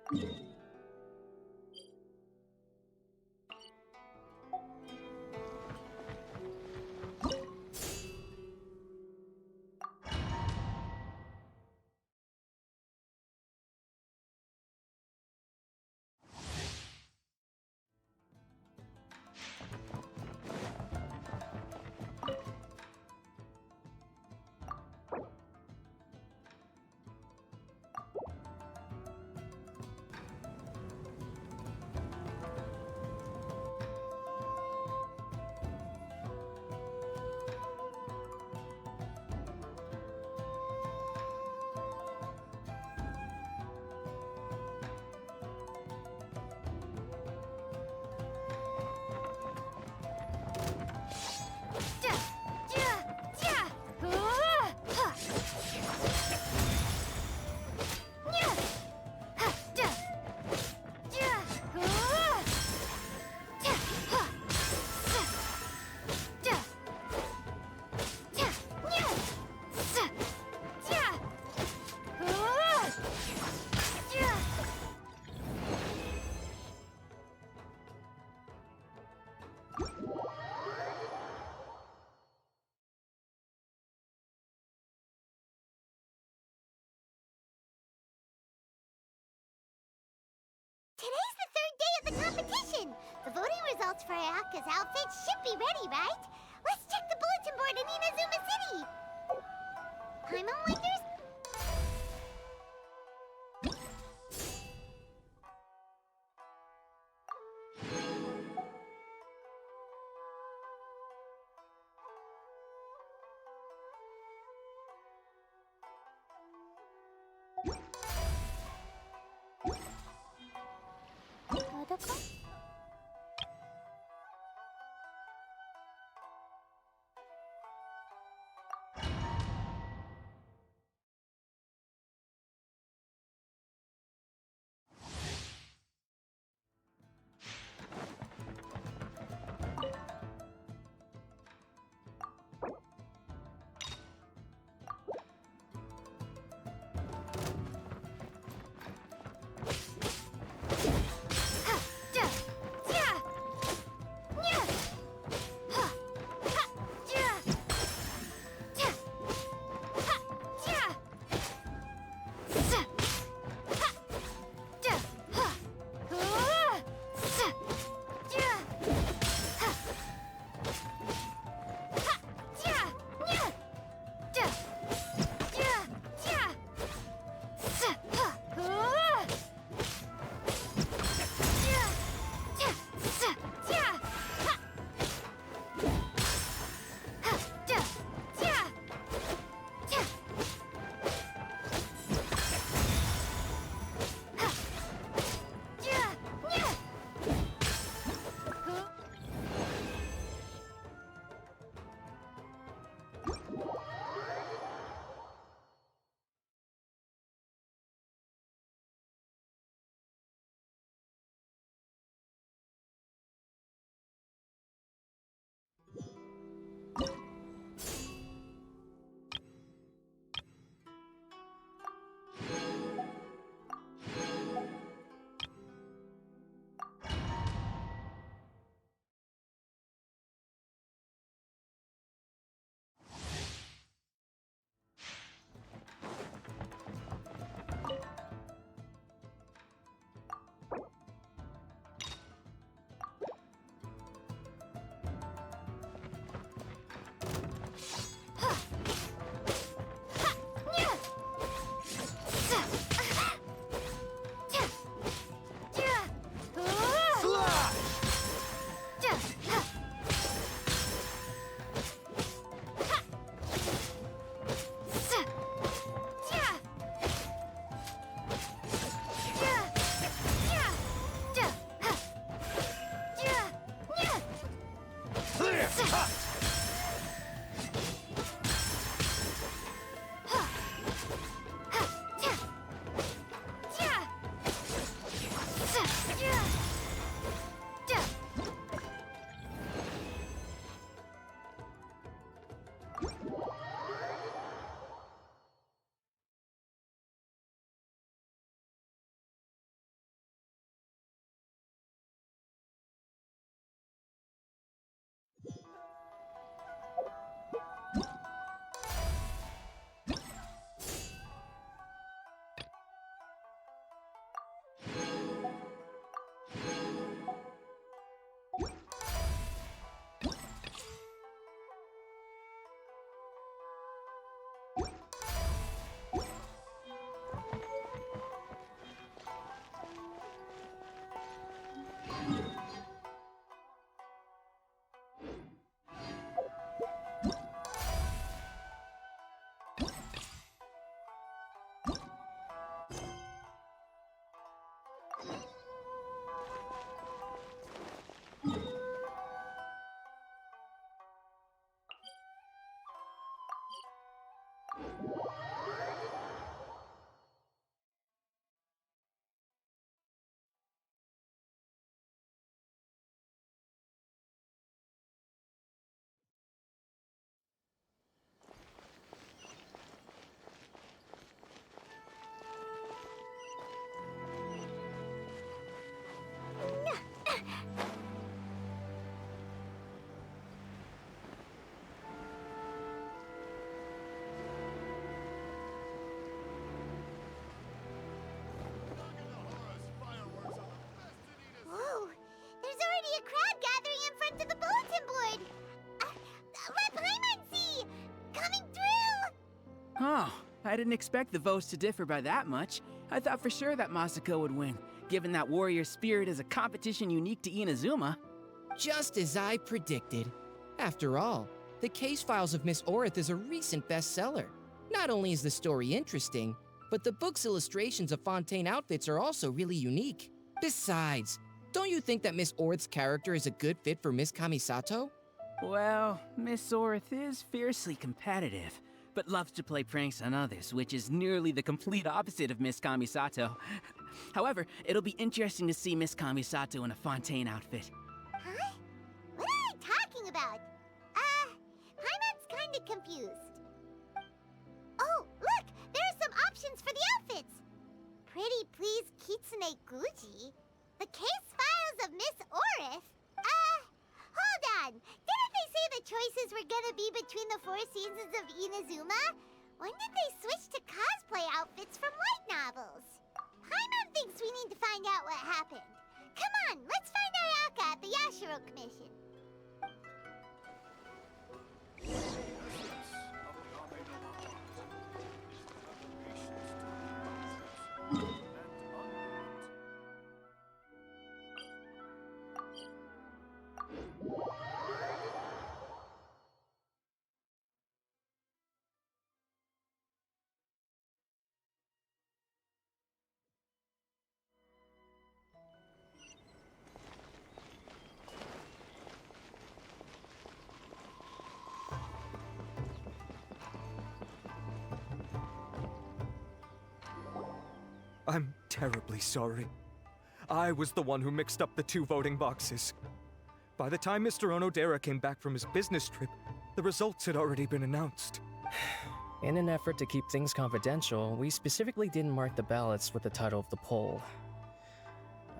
Today's the third day of the competition. The voting results for Ayaka's outfit should be ready, right? Let's check the bulletin board in Inazuma City. Paimon wonders... Whoa! There's already a crowd gathering in front of the bulletin board! Let Paimon see! Coming through! Oh, I didn't expect the votes to differ by that much. I thought for sure that Masako would win, given that warrior spirit is a competition unique to Inazuma. Just as I predicted. After all, the case files of Miss Orith is a recent bestseller. Not only is the story interesting, but the book's illustrations of Fontaine outfits are also really unique. Besides, don't you think that Miss Orith's character is a good fit for Miss Kamisato? Well, Miss Orith is fiercely competitive, but loves to play pranks on others, which is nearly the complete opposite of Miss Kamisato. However, it'll be interesting to see Miss Kamisato in a Fontaine outfit. Huh? What are you talking about? Paimon's kinda confused. Oh, look! There are some options for the outfits! Pretty please Kitsune Guji? The case files of Miss Orith? Hold on! Didn't they say the choices were gonna be between the 4 seasons of Inazuma? When did they switch to cosplay outfits from light novels? Paimon thinks we need to find out what happened. Come on, let's find Ayaka at the Yashiro Commission. I'm terribly sorry. I was the one who mixed up the 2 voting boxes. By the time Mr. Onodera came back from his business trip, the results had already been announced. In an effort to keep things confidential, we specifically didn't mark the ballots with the title of the poll.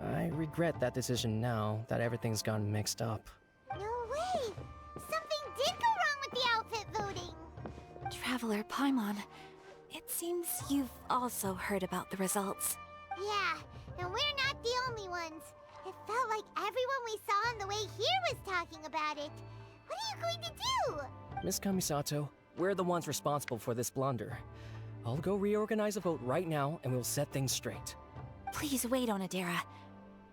I regret that decision now that everything's gone mixed up. No way! Something did go wrong with the outfit voting! Traveler Paimon, it seems you've also heard about the results. Yeah, and we're not the only ones. It felt like everyone we saw on the way here was talking about it. What are you going to do? Miss Kamisato, we're the ones responsible for this blunder. I'll go reorganize a vote right now and we'll set things straight. Please wait, Onodera.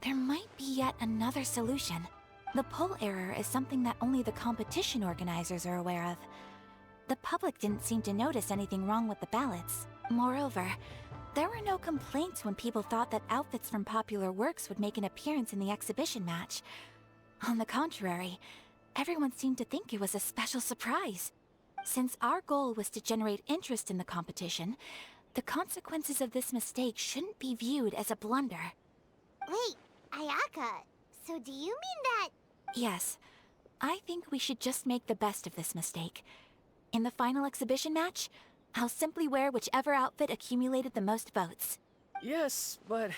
There might be yet another solution. The poll error is something that only the competition organizers are aware of. The public didn't seem to notice anything wrong with the ballots. Moreover, there were no complaints when people thought that outfits from popular works would make an appearance in the exhibition match. On the contrary, everyone seemed to think it was a special surprise. Since our goal was to generate interest in the competition, the consequences of this mistake shouldn't be viewed as a blunder. Wait, Ayaka, so do you mean that... Yes, I think we should just make the best of this mistake. In the final exhibition match, I'll simply wear whichever outfit accumulated the most votes. Yes, but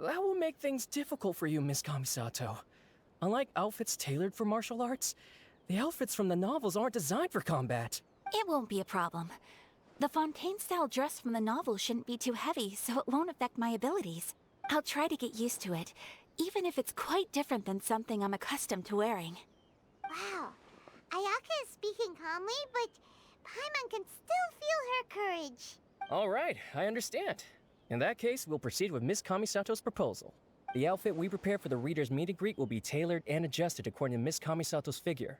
that will make things difficult for you, Miss Kamisato. Unlike outfits tailored for martial arts, the outfits from the novels aren't designed for combat. It won't be a problem. The Fontaine-style dress from the novel shouldn't be too heavy, so it won't affect my abilities. I'll try to get used to it, even if it's quite different than something I'm accustomed to wearing. Wow, Ayaka is speaking calmly, but Paimon can still feel her courage. All right, I understand. In that case, we'll proceed with Miss Kamisato's proposal. The outfit we prepare for the reader's meet and greet will be tailored and adjusted according to Miss Kamisato's figure.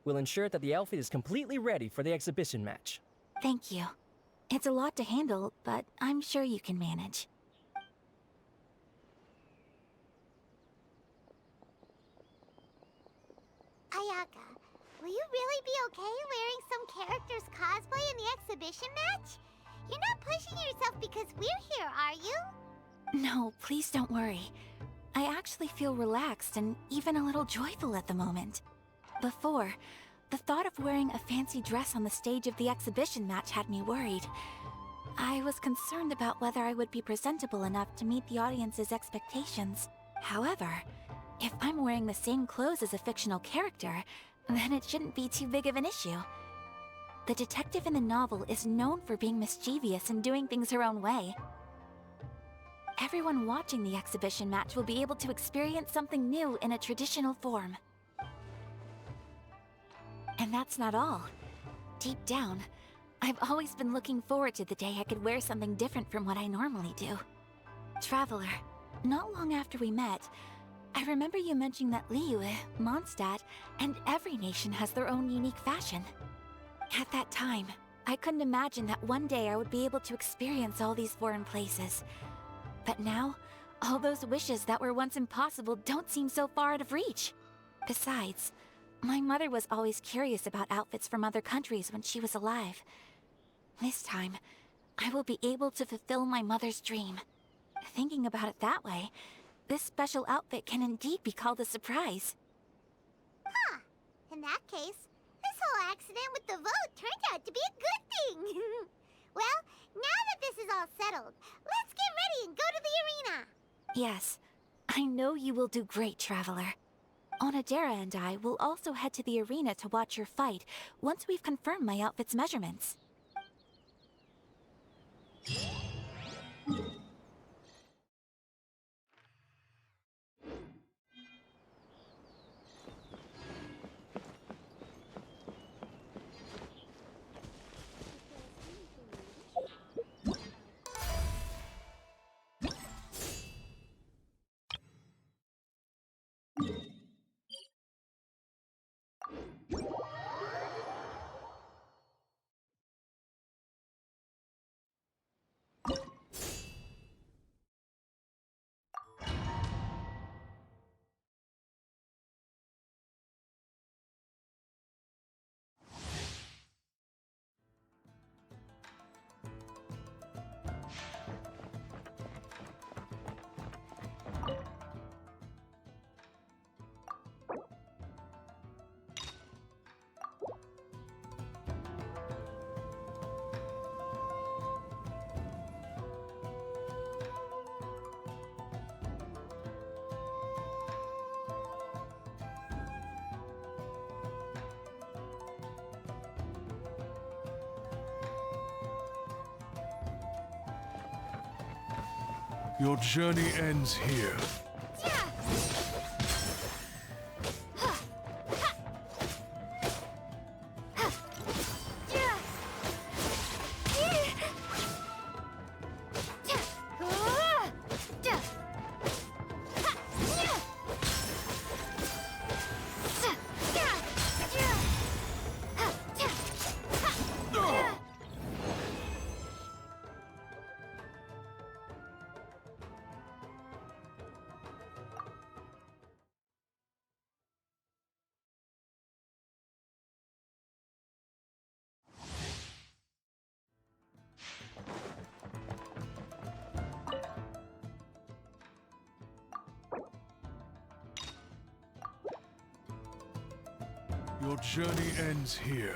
We'll ensure that the outfit is completely ready for the exhibition match. Thank you. It's a lot to handle, but I'm sure you can manage. Ayaka, will you really be okay wearing some character's cosplay in the exhibition exhibition match? You're not pushing yourself because we're here, are you? No, please don't worry. I actually feel relaxed and even a little joyful at the moment. Before, the thought of wearing a fancy dress on the stage of the exhibition match had me worried. I was concerned about whether I would be presentable enough to meet the audience's expectations. However, if I'm wearing the same clothes as a fictional character, then it shouldn't be too big of an issue. The detective in the novel is known for being mischievous and doing things her own way. Everyone watching the exhibition match will be able to experience something new in a traditional form. And that's not all. Deep down, I've always been looking forward to the day I could wear something different from what I normally do. Traveler, not long after we met, I remember you mentioning that Liyue, Mondstadt, and every nation has their own unique fashion. At that time, I couldn't imagine that one day I would be able to experience all these foreign places. But now, all those wishes that were once impossible don't seem so far out of reach. Besides, my mother was always curious about outfits from other countries when she was alive. This time, I will be able to fulfill my mother's dream. Thinking about it that way, this special outfit can indeed be called a surprise. Huh. In that case, this whole accident with the vote turned out to be a good thing. Well, now that this is all settled, let's get ready and go to the arena. Yes, I know you will do great, Traveler. Onodera and I will also head to the arena to watch your fight once we've confirmed my outfit's measurements. Your journey ends here. Your journey ends here.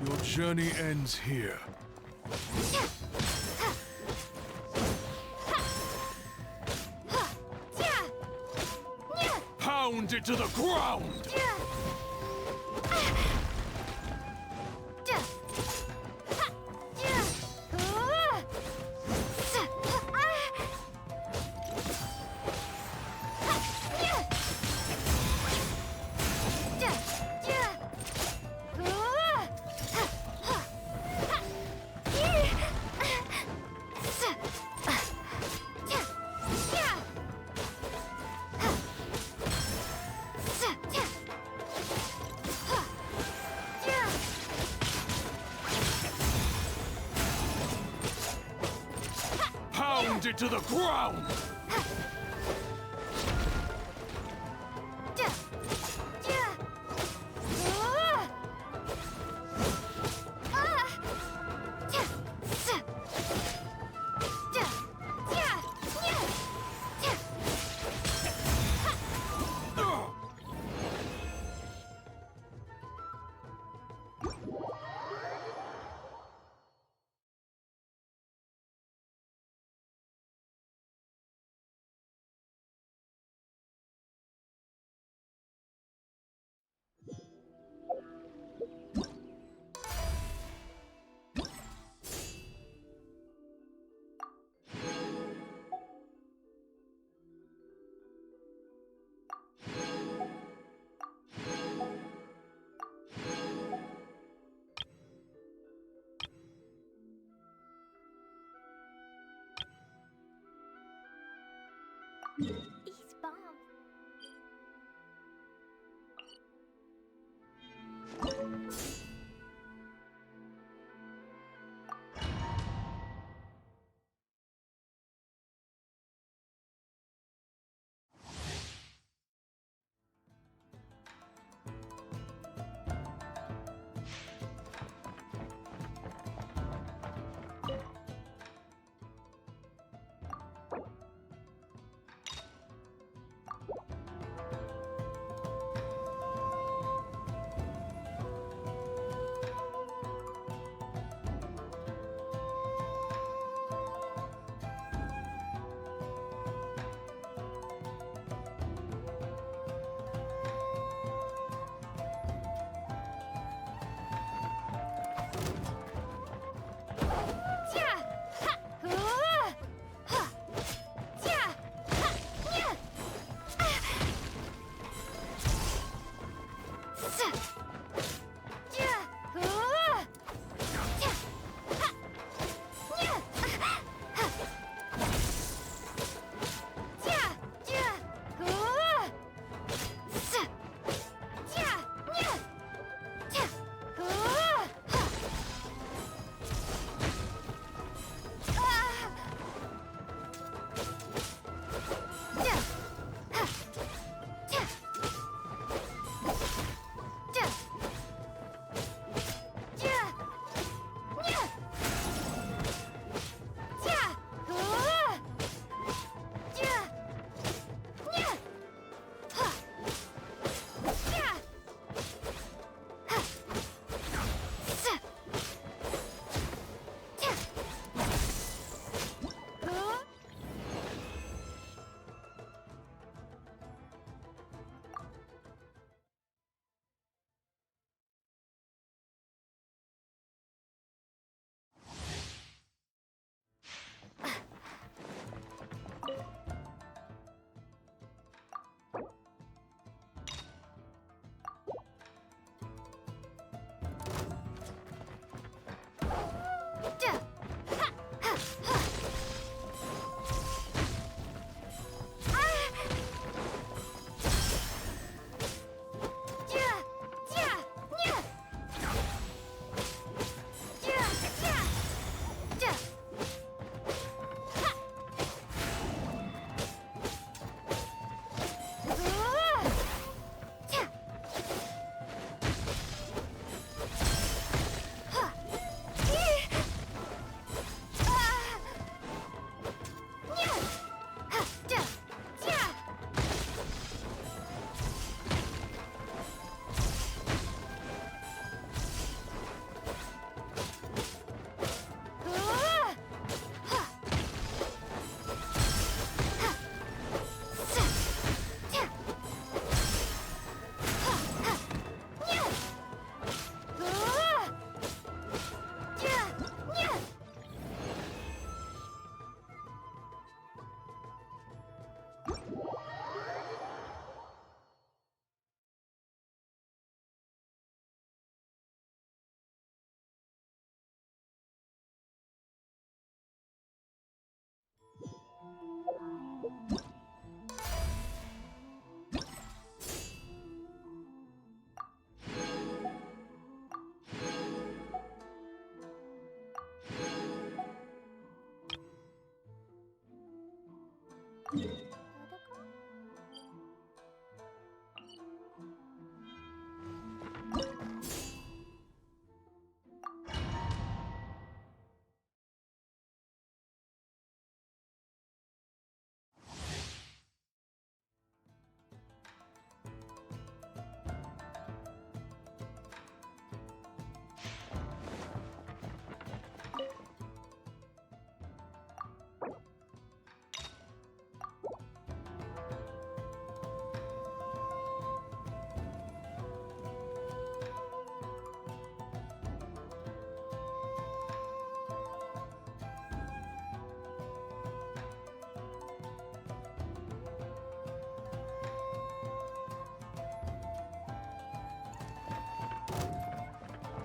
Your journey ends here. Pound it to the ground! Pound it to the ground! He's bomb.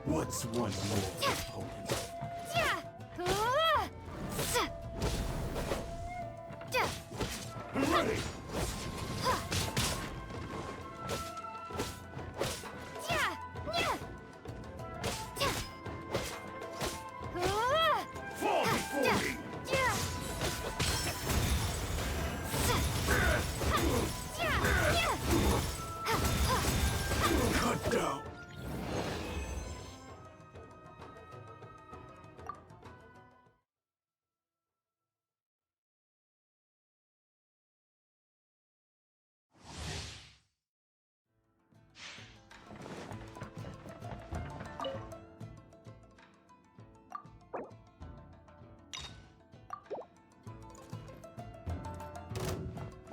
What's one more opponent? Ready! Fall before me! Cut down!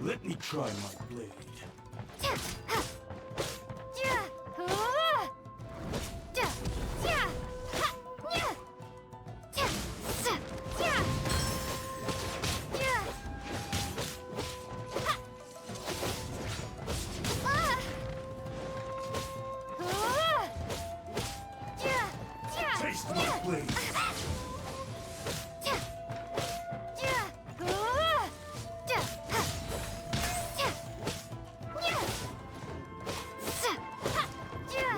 Let me try my blade. Taste my blade.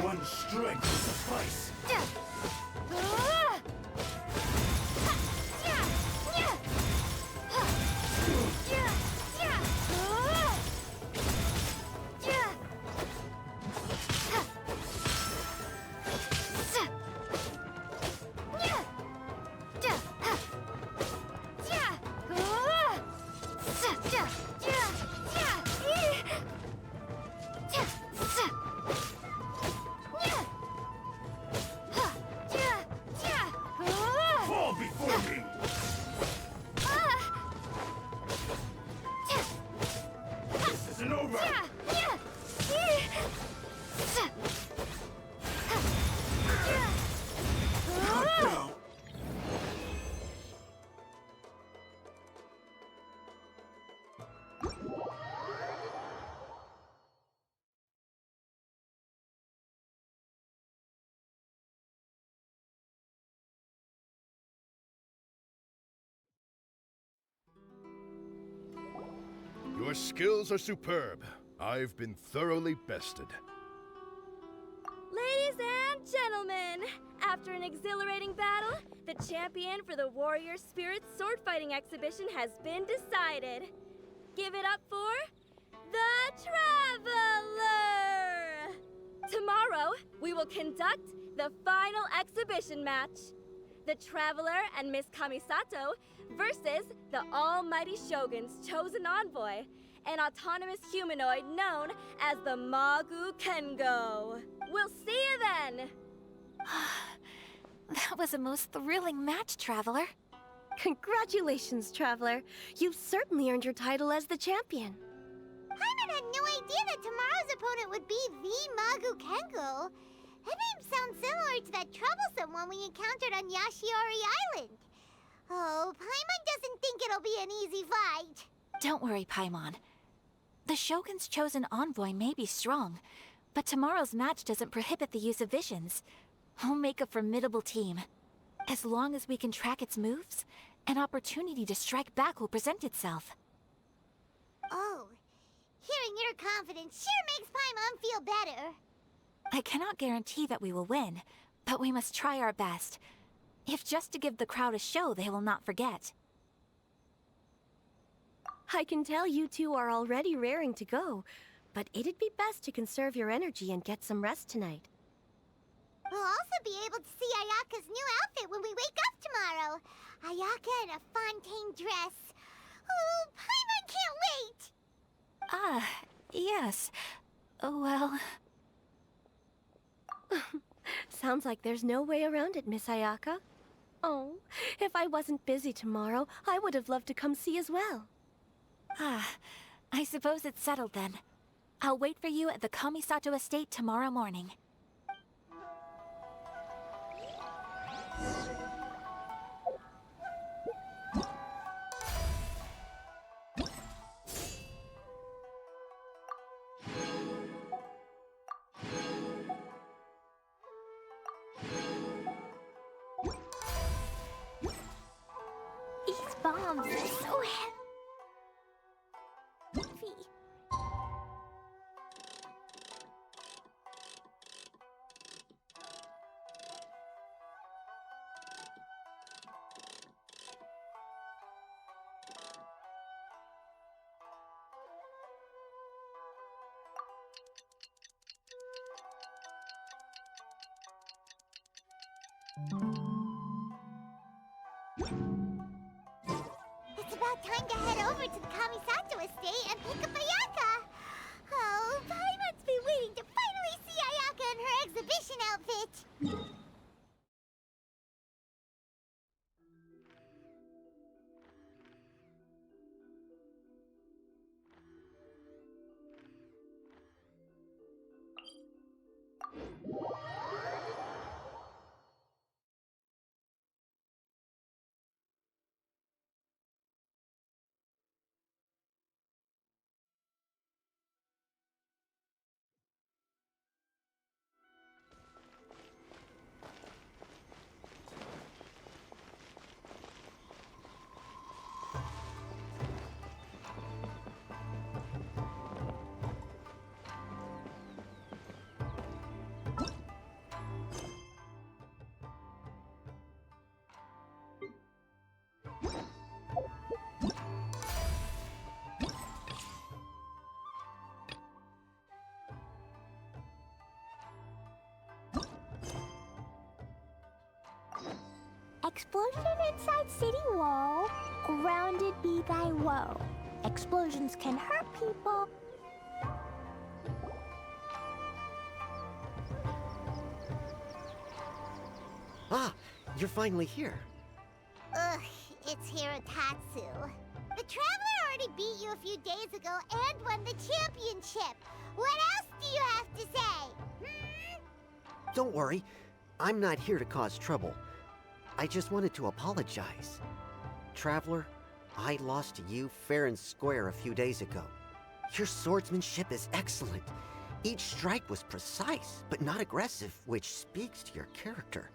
One strength will suffice. Fall before me! This isn't over! Cut down! Your skills are superb. I've been thoroughly bested. Ladies and gentlemen, after an exhilarating battle, the champion for the Warrior Spirit sword fighting exhibition has been decided. Give it up for the Traveler! Tomorrow, we will conduct the final exhibition match. The Traveler and Miss Kamisato versus the almighty Shogun's chosen envoy, an autonomous humanoid known as the Magu Kengo. We'll see you then! That was a most thrilling match, Traveler. Congratulations, Traveler. You've certainly earned your title as the champion. Paimon had no idea that tomorrow's opponent would be the Magu Kengo. That name sounds similar to that troublesome one we encountered on Yashiori Island. Oh, Paimon doesn't think it'll be an easy fight. Don't worry, Paimon. The Shogun's chosen envoy may be strong, but tomorrow's match doesn't prohibit the use of visions. We'll make a formidable team. As long as we can track its moves, an opportunity to strike back will present itself. Oh, hearing your confidence sure makes Paimon feel better. I cannot guarantee that we will win, but we must try our best. If just to give the crowd a show they will not forget. I can tell you two are already raring to go, but it'd be best to conserve your energy and get some rest tonight. We'll also be able to see Ayaka's new outfit when we wake up tomorrow. Ayaka in a Fontaine dress. Oh, Paimon can't wait! Ah, yes. Well... Sounds like there's no way around it, Miss Ayaka. Oh, if I wasn't busy tomorrow, I would have loved to come see as well. Ah, I suppose it's settled then. I'll wait for you at the Kamisato estate tomorrow morning. arms are so heavy. It's about time to head over to the Kamisato estate and pick up Ayaka. Oh, Paimon's been waiting to finally see Ayaka in her exhibition outfit. Explosion inside city wall. Grounded be thy woe. Explosions can hurt people. Ah, you're finally here. Ugh, it's Hirotatsu. The Traveler already beat you a few days ago and won the championship. What else do you have to say? Don't worry, I'm not here to cause trouble. I just wanted to apologize. Traveler, I lost to you fair and square a few days ago. Your swordsmanship is excellent. Each strike was precise, but not aggressive, which speaks to your character.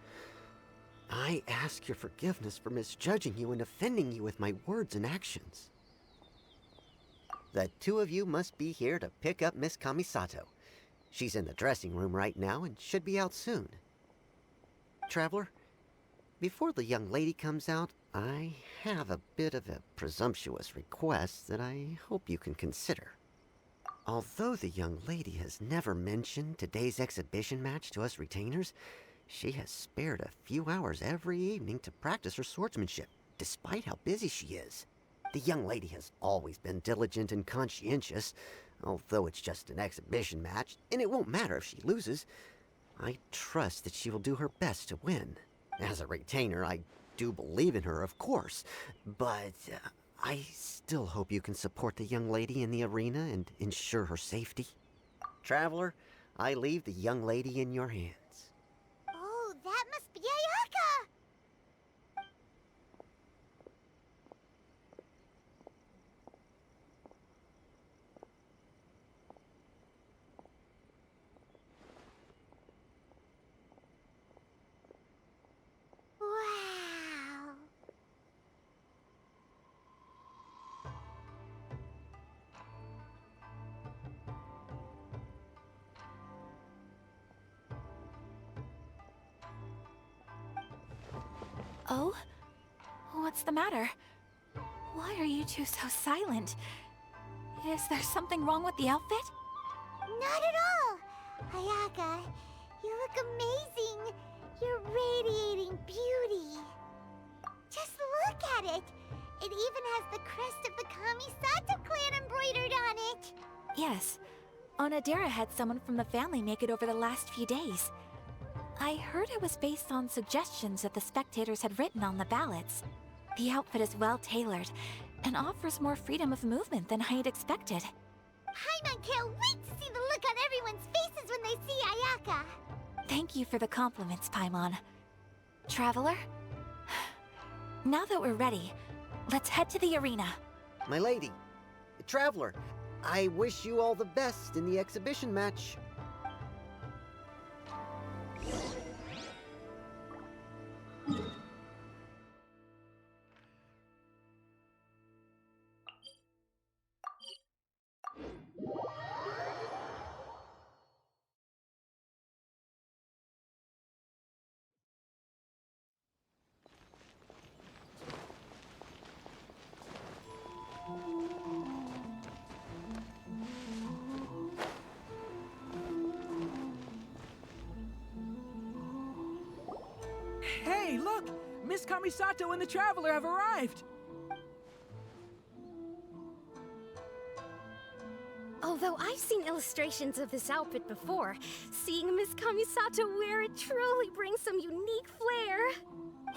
I ask your forgiveness for misjudging you and offending you with my words and actions. The two of you must be here to pick up Miss Kamisato. She's in the dressing room right now and should be out soon. Traveler, before the young lady comes out, I have a bit of a presumptuous request that I hope you can consider. Although the young lady has never mentioned today's exhibition match to us retainers, she has spared a few hours every evening to practice her swordsmanship, despite how busy she is. The young lady has always been diligent and conscientious, although it's just an exhibition match, and it won't matter if she loses. I trust that she will do her best to win. As a retainer, I do believe in her, of course, but I still hope you can support the young lady in the arena and ensure her safety. Traveler, I leave the young lady in your hands. Oh, that must be Ayaka! Wow! Oh? What's the matter? Why are you two so silent? Is there something wrong with the outfit? Not at all! Ayaka, you look amazing! You're radiating beauty! Just look at it! It even has the crest of the Kamisato clan embroidered on it! Yes. Onodera had someone from the family make it over the last few days. I heard it was based on suggestions that the spectators had written on the ballots. The outfit is well tailored and offers more freedom of movement than I had expected. Paimon can't wait to see the look on everyone's faces when they see Ayaka! Thank you for the compliments, Paimon. Traveler? Now that we're ready, let's head to the arena. My lady, Traveler, I wish you all the best in the exhibition match. Hey, look! Miss Kamisato and the Traveler have arrived! Although I've seen illustrations of this outfit before, seeing Miss Kamisato wear it truly brings some unique flair.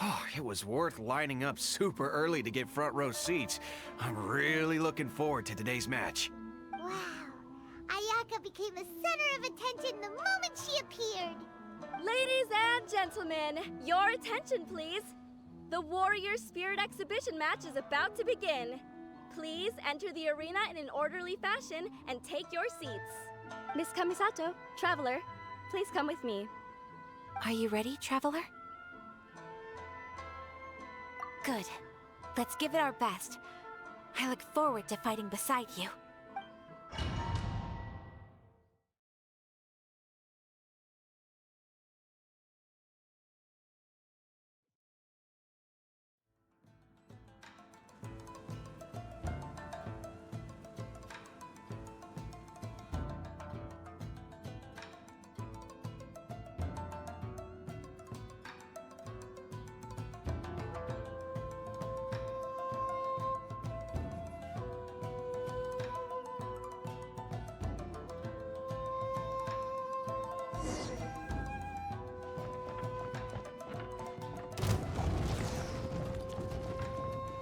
Oh, it was worth lining up super early to get front row seats. I'm really looking forward to today's match. Wow. Ayaka became the center of attention the moment she appeared. Ladies and gentlemen, your attention please. The Warrior Spirit Exhibition match is about to begin. Please enter the arena in an orderly fashion and take your seats. Miss Kamisato, Traveler, please come with me. Are you ready, Traveler? Good. Let's give it our best. I look forward to fighting beside you.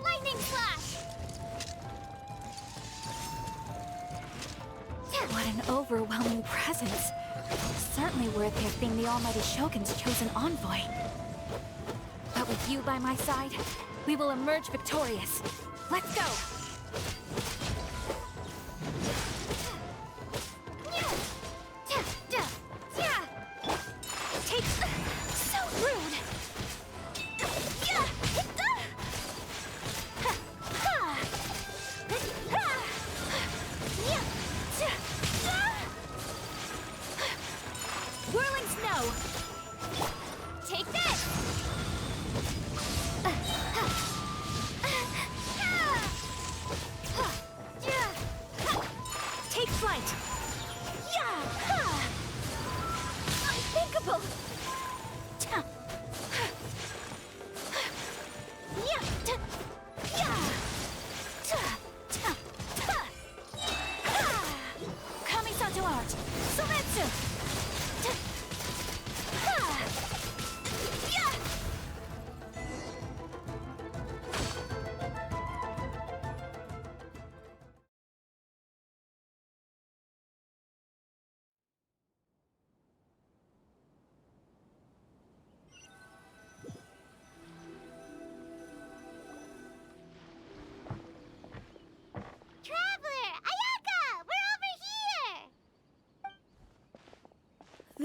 Lightning Flash! What an overwhelming presence. Certainly worthy of being the Almighty Shogun's chosen envoy. But with you by my side, we will emerge victorious. Let's go! Take... so rude! Whirling Snow! Take this! Take flight! Unthinkable! Kamisato art! Sometsu! Traveler! Ayaka! We're over here!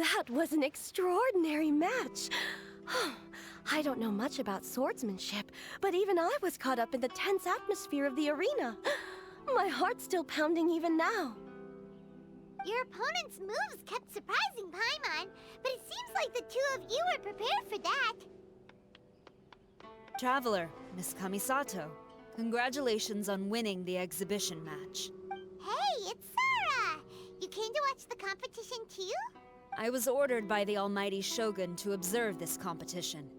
That was an extraordinary match. I don't know much about swordsmanship, but even I was caught up in the tense atmosphere of the arena. My heart's still pounding even now. Your opponent's moves kept surprising Paimon, but it seems like the two of you were prepared for that. Traveler, Miss Kamisato, congratulations on winning the exhibition match. Hey, it's Sora! You came to watch the competition too? I was ordered by the Almighty Shogun to observe this competition.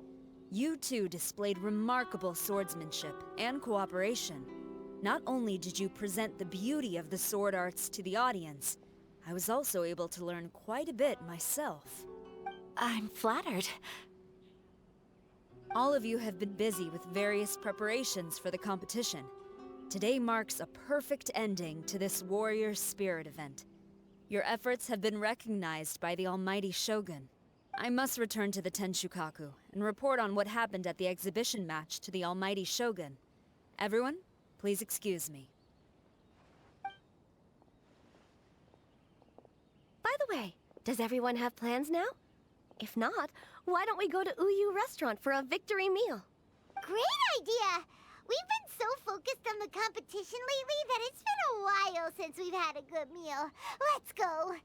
You two displayed remarkable swordsmanship and cooperation. Not only did you present the beauty of the sword arts to the audience, I was also able to learn quite a bit myself. I'm flattered. All of you have been busy with various preparations for the competition. Today marks a perfect ending to this Warrior Spirit event. Your efforts have been recognized by the Almighty Shogun. I must return to the Tenshukaku and report on what happened at the exhibition match to the Almighty Shogun. Everyone, please excuse me. By the way, does everyone have plans now? If not, why don't we go to Uyu Restaurant for a victory meal? Great idea! We've been so focused on the competition lately that it's been a while since we've had a good meal. Let's go!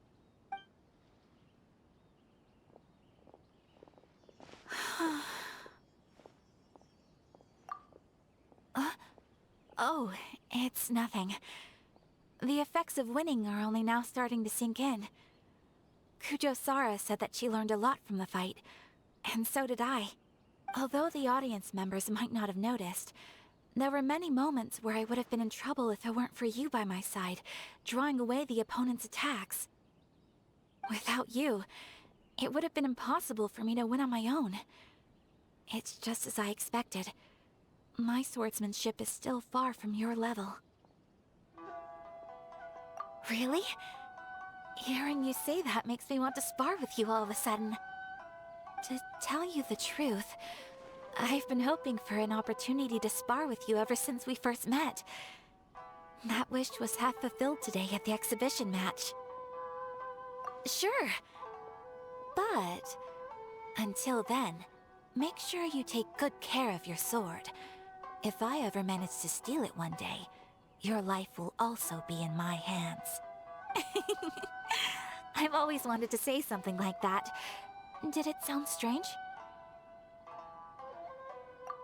Oh, it's nothing. The effects of winning are only now starting to sink in. Kujo Sara said that she learned a lot from the fight, and so did I. Although the audience members might not have noticed, there were many moments where I would have been in trouble if it weren't for you by my side, drawing away the opponent's attacks. Without you, it would have been impossible for me to win on my own. It's just as I expected. My swordsmanship is still far from your level. Really? Hearing you say that makes me want to spar with you all of a sudden. To tell you the truth, I've been hoping for an opportunity to spar with you ever since we first met. That wish was half fulfilled today at the exhibition match. Sure. But until then, make sure you take good care of your sword. If I ever manage to steal it one day, your life will also be in my hands. I've always wanted to say something like that. Did it sound strange?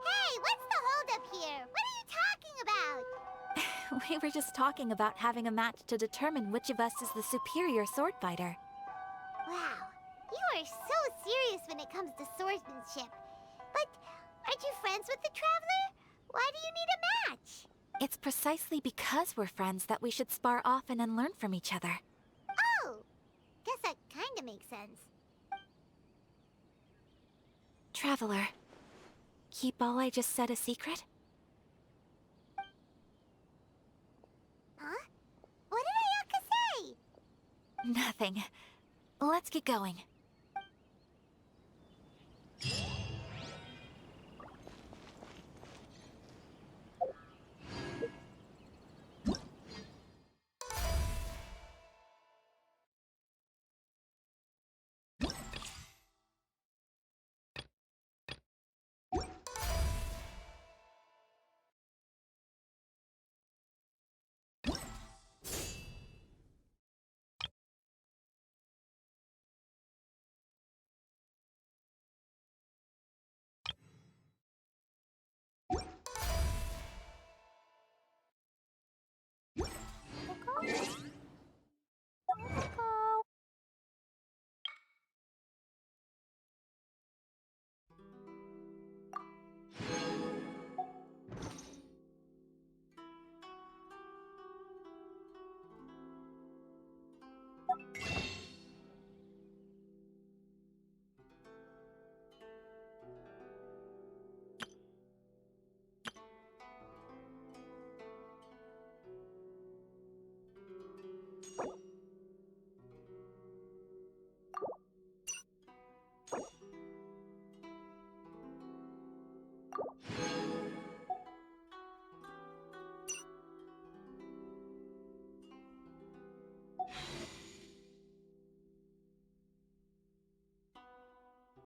Hey, what's the holdup here? What are you talking about? We were just talking about having a match to determine which of us is the superior sword fighter. Wow, you are so serious when it comes to swordsmanship. But aren't you friends with the Traveler? Why do you need a match? It's precisely because we're friends that we should spar often and learn from each other. Oh, guess that kinda makes sense. Traveler, keep all I just said a secret? Huh? What did Ayaka say? Nothing. Let's get going.